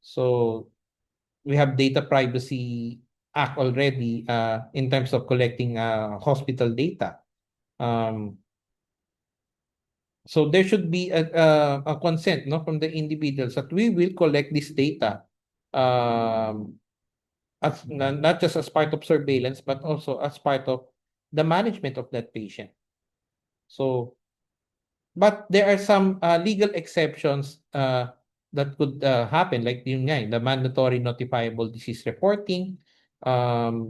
A: So we have Data Privacy Act already in terms of collecting hospital data. So there should be a consent, no, from the individuals that we will collect this data, as not just as part of surveillance, but also as part of the management of that patient. So, but there are some legal exceptions that could happen, like yun nga, the mandatory notifiable disease reporting,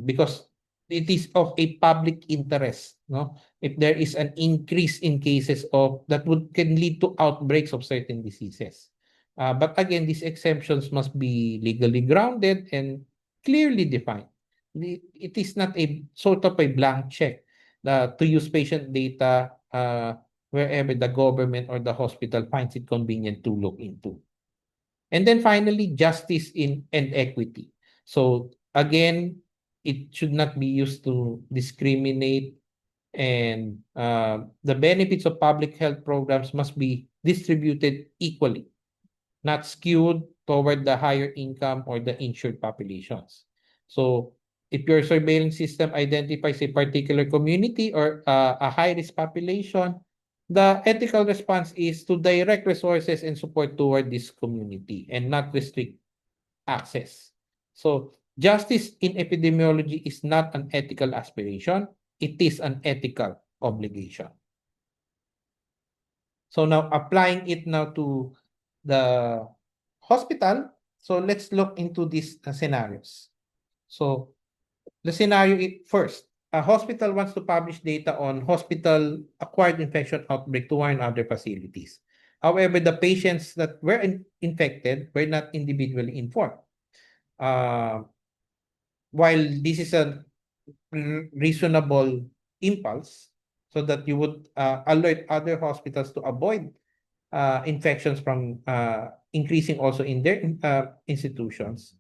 A: because it is of a public interest, no? If there is an increase in cases of that can lead to outbreaks of certain diseases. But again, these exemptions must be legally grounded and clearly defined. It is not a sort of a blank check to use patient data wherever the government or the hospital finds it convenient to look into. And then finally, justice in and equity. So again, it should not be used to discriminate, and the benefits of public health programs must be distributed equally, not skewed toward the higher income or the insured populations. So if your surveillance system identifies a particular community or a high-risk population, the ethical response is to direct resources and support toward this community and not restrict access. So justice in epidemiology is not an ethical aspiration, it is an ethical obligation. So now applying it now to the hospital. So let's look into these scenarios. So the scenario first, a hospital wants to publish data on hospital acquired infection outbreak to warn other facilities. However, the patients that were infected were not individually informed. Uh, while this is a reasonable impulse, so that you would alert other hospitals to avoid infections from increasing also in their institutions.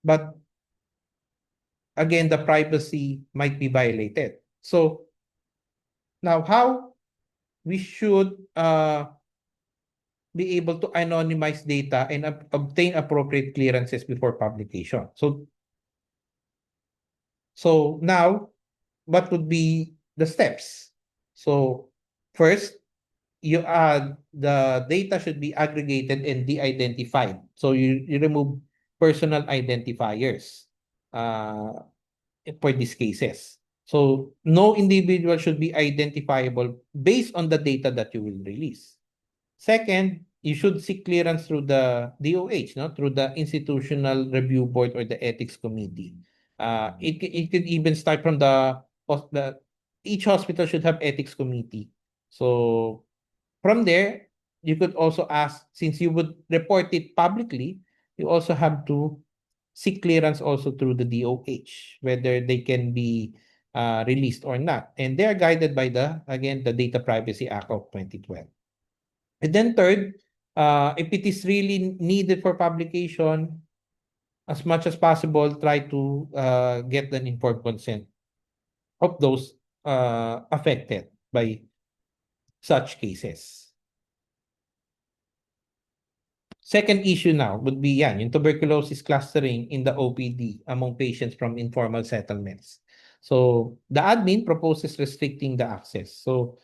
A: But again, the privacy might be violated. So now how we should be able to anonymize data and obtain appropriate clearances before publication. So now, what would be the steps? So first, the data should be aggregated and de-identified. So you remove personal identifiers for these cases. So no individual should be identifiable based on the data that you will release. Second, you should seek clearance through the DOH, no, through the Institutional Review Board or the Ethics Committee. It could even start from each hospital should have ethics committee. So from there, you could also ask, since you would report it publicly, you also have to seek clearance also through the DOH, whether they can be released or not. And they are guided by the Data Privacy Act of 2012. And then third, if it is really needed for publication, as much as possible, try to get an informed consent of those affected by such cases. Second issue now would be yung tuberculosis clustering in the OPD among patients from informal settlements. So the admin proposes restricting the access. So,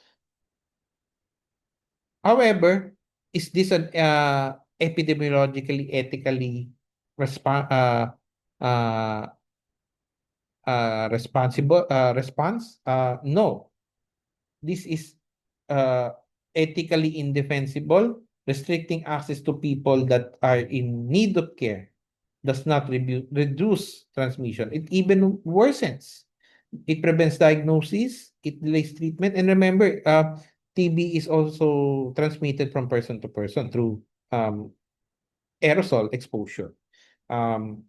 A: however, is this an epidemiologically, ethically uh, responsible response? No. This is ethically indefensible. Restricting access to people that are in need of care does not reduce transmission. It even worsens. It prevents diagnosis, it delays treatment. And remember, TB is also transmitted from person to person through aerosol exposure.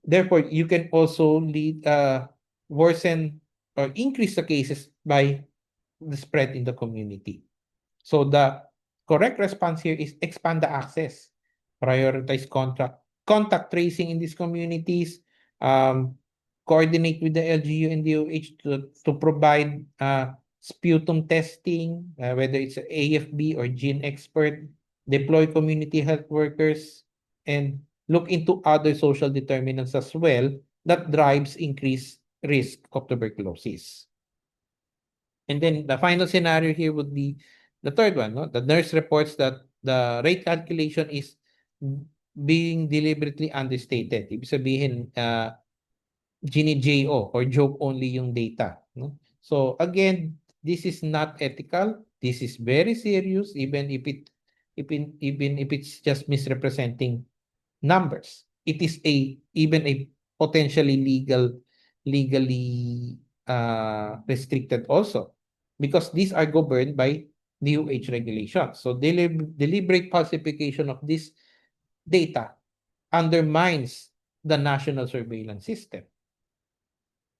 A: Therefore, you can also worsen or increase the cases by the spread in the community. So the correct response here is expand the access, prioritize contact tracing in these communities, coordinate with the LGU and DOH to provide sputum testing, whether it's AFB or gene expert, deploy community health workers, and look into other social determinants as well that drives increased risk of tuberculosis. And then the final scenario here would be the third one. No? The nurse reports that the rate calculation is being deliberately understated. Ibig sabihin, gini-JO or joke only yung data. No? So again, this is not ethical. This is very serious, even if it's just misrepresenting numbers. It is even a potentially legally restricted also, because these are governed by DOH regulations. So deliberate falsification of this data undermines the national surveillance system.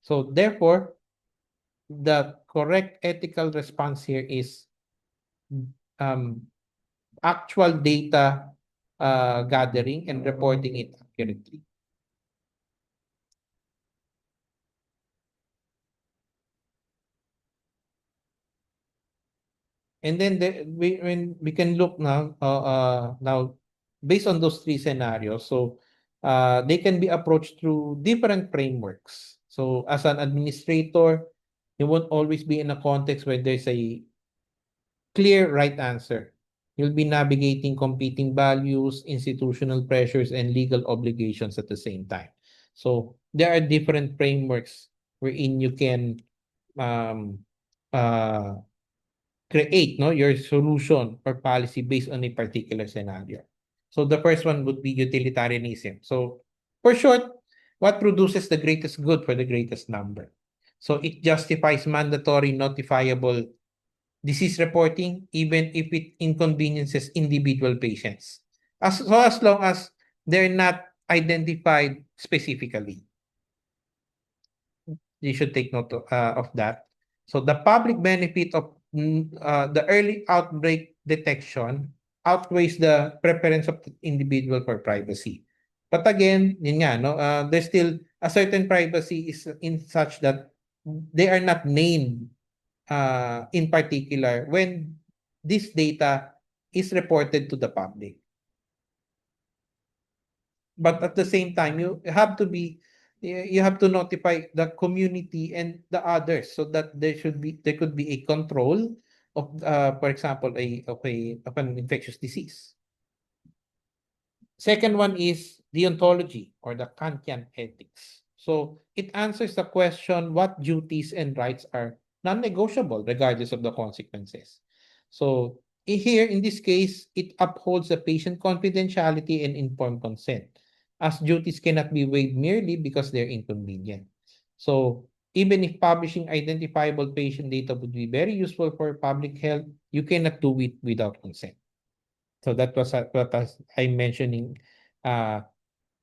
A: So therefore, the correct ethical response here is actual data gathering and reporting it accurately. And then when we can look now based on those three scenarios, so they can be approached through different frameworks. So as an administrator, you won't always be in a context where there's a clear right answer. You'll be navigating competing values, institutional pressures, and legal obligations at the same time. So there are different frameworks wherein you can um, uh, create your solution or policy based on a particular scenario. So the first one would be utilitarianism. So for short, what produces the greatest good for the greatest number? So it justifies mandatory notifiable disease reporting even if it inconveniences individual patients. As long as they're not identified specifically. You should take note of that. So the public benefit of the early outbreak detection outweighs the preference of the individual for privacy. But again, yun nga, no, there's still a certain privacy is in such that they are not named in particular when this data is reported to the public. But at the same time, you have to notify the community and the others so that there could be a control of for example of an infectious disease. Second one is deontology or the Kantian ethics. So it answers the question what duties and rights are non-negotiable regardless of the consequences. So here in this case, it upholds the patient confidentiality and informed consent, as duties cannot be waived merely because they're inconvenient. So even if publishing identifiable patient data would be very useful for public health, you cannot do it without consent. So that was what I'm mentioning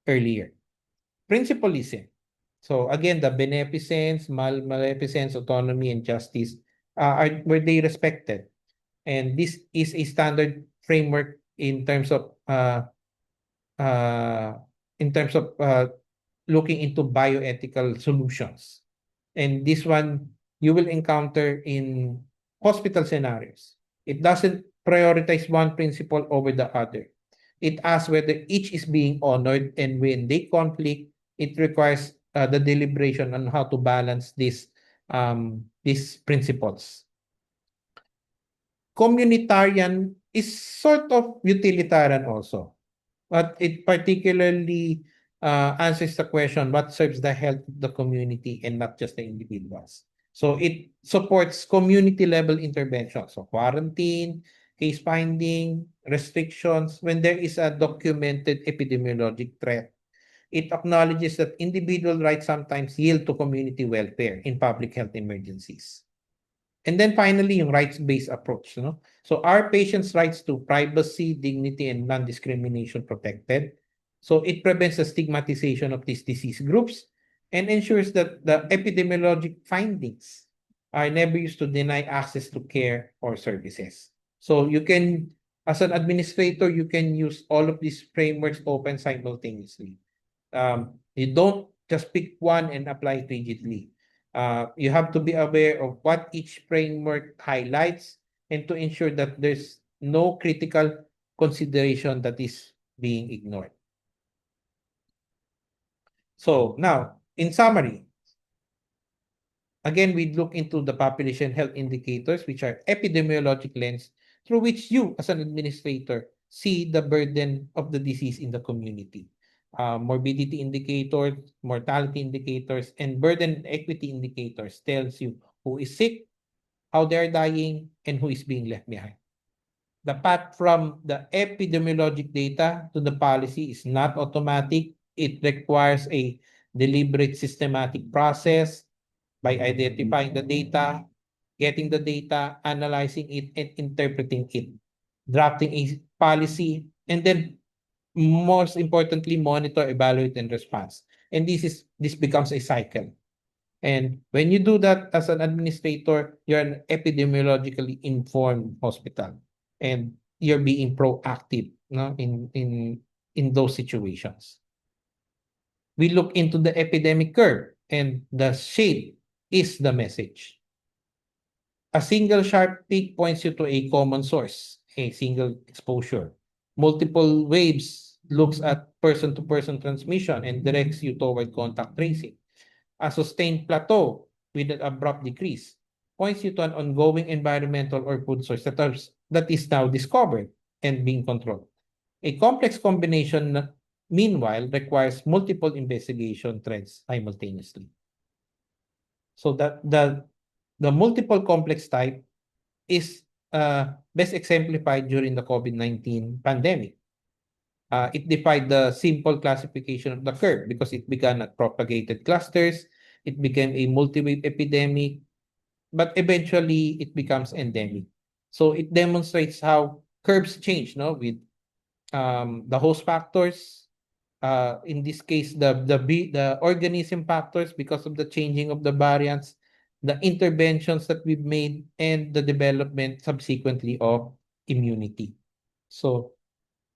A: earlier. Principalism. So again, the beneficence, maleficence, autonomy, and justice were they respected. And this is a standard framework in terms of looking into bioethical solutions. And this one you will encounter in hospital scenarios. It doesn't prioritize one principle over the other. It asks whether each is being honored, and when they conflict, it requires the deliberation on how to balance these principles. Communitarian is sort of utilitarian also, but it particularly answers the question what serves the health of the community and not just the individuals. So it supports community level intervention. So quarantine, case finding, restrictions when there is a documented epidemiologic threat. It acknowledges that individual rights sometimes yield to community welfare in public health emergencies. And then finally, yung rights-based approach. No? So are patients' rights to privacy, dignity, and non-discrimination protected? So it prevents the stigmatization of these disease groups and ensures that the epidemiologic findings are never used to deny access to care or services. So you can As an administrator, you can use all of these frameworks open simultaneously. You don't just pick one and apply it rigidly. You have to be aware of what each framework highlights and to ensure that there's no critical consideration that is being ignored. So now, in summary, again, we look into the population health indicators, which are epidemiologic lens through which you, as an administrator, see the burden of the disease in the community. Morbidity indicators, mortality indicators, and burden equity indicators tells you who is sick, how they're dying, and who is being left behind. The path from the epidemiologic data to the policy is not automatic. It requires a deliberate systematic process by identifying the data, getting the data, analyzing it, and interpreting it, drafting a policy, and then most importantly, monitor, evaluate, and response. And this becomes a cycle. And when you do that as an administrator, you're an epidemiologically informed hospital, and you're being proactive, no, in those situations. We look into the epidemic curve, and the shape is the message. A single sharp peak points you to a common source, a single exposure. Multiple waves looks at person-to-person transmission and directs you toward contact tracing. A sustained plateau with an abrupt decrease points you to an ongoing environmental or food source that is now discovered and being controlled. A complex combination, meanwhile, requires multiple investigation threads simultaneously. So that the multiple complex type is best exemplified during the COVID-19 pandemic. It defied the simple classification of the curve because it began at propagated clusters, it became a multi-wave epidemic, but eventually it becomes endemic. So it demonstrates how curves change, no, with the host factors, in this case the organism factors because of the changing of the variants, the interventions that we've made, and the development subsequently of immunity. So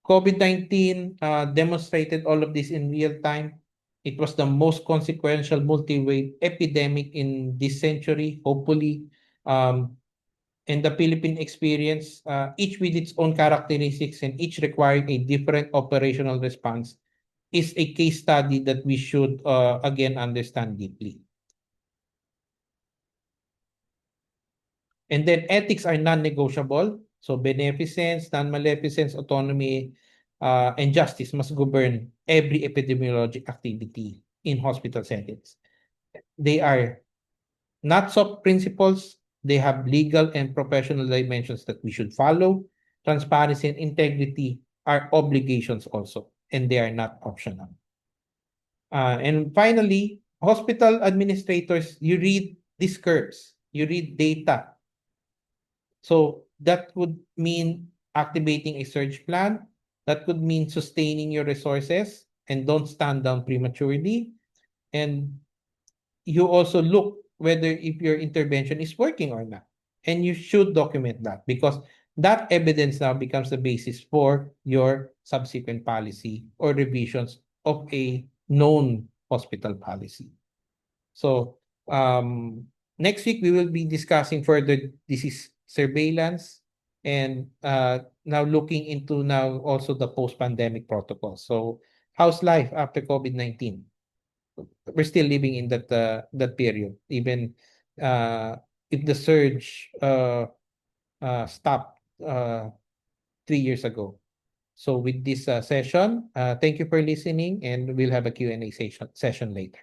A: COVID-19 demonstrated all of this in real time. It was the most consequential multi-wave epidemic in this century, hopefully. In the Philippine experience, each with its own characteristics and each requiring a different operational response, is a case study that we should again understand deeply. And then ethics are non-negotiable. So beneficence, non-maleficence, autonomy, and justice must govern every epidemiologic activity in hospital settings. They are not soft principles. They have legal and professional dimensions that we should follow. Transparency and integrity are obligations also, and they are not optional. And finally, hospital administrators, you read these curves, you read data. So that would mean activating a surge plan. That could mean sustaining your resources and don't stand down prematurely. And you also look whether if your intervention is working or not. And you should document that because that evidence now becomes the basis for your subsequent policy or revisions of a known hospital policy. So next week we will be discussing further disease surveillance and now looking into now also the post-pandemic protocol. So how's life after COVID-19? We're still living in that period, even if the surge stopped 3 years ago. So with this session, thank you for listening, and we'll have a Q&A session later.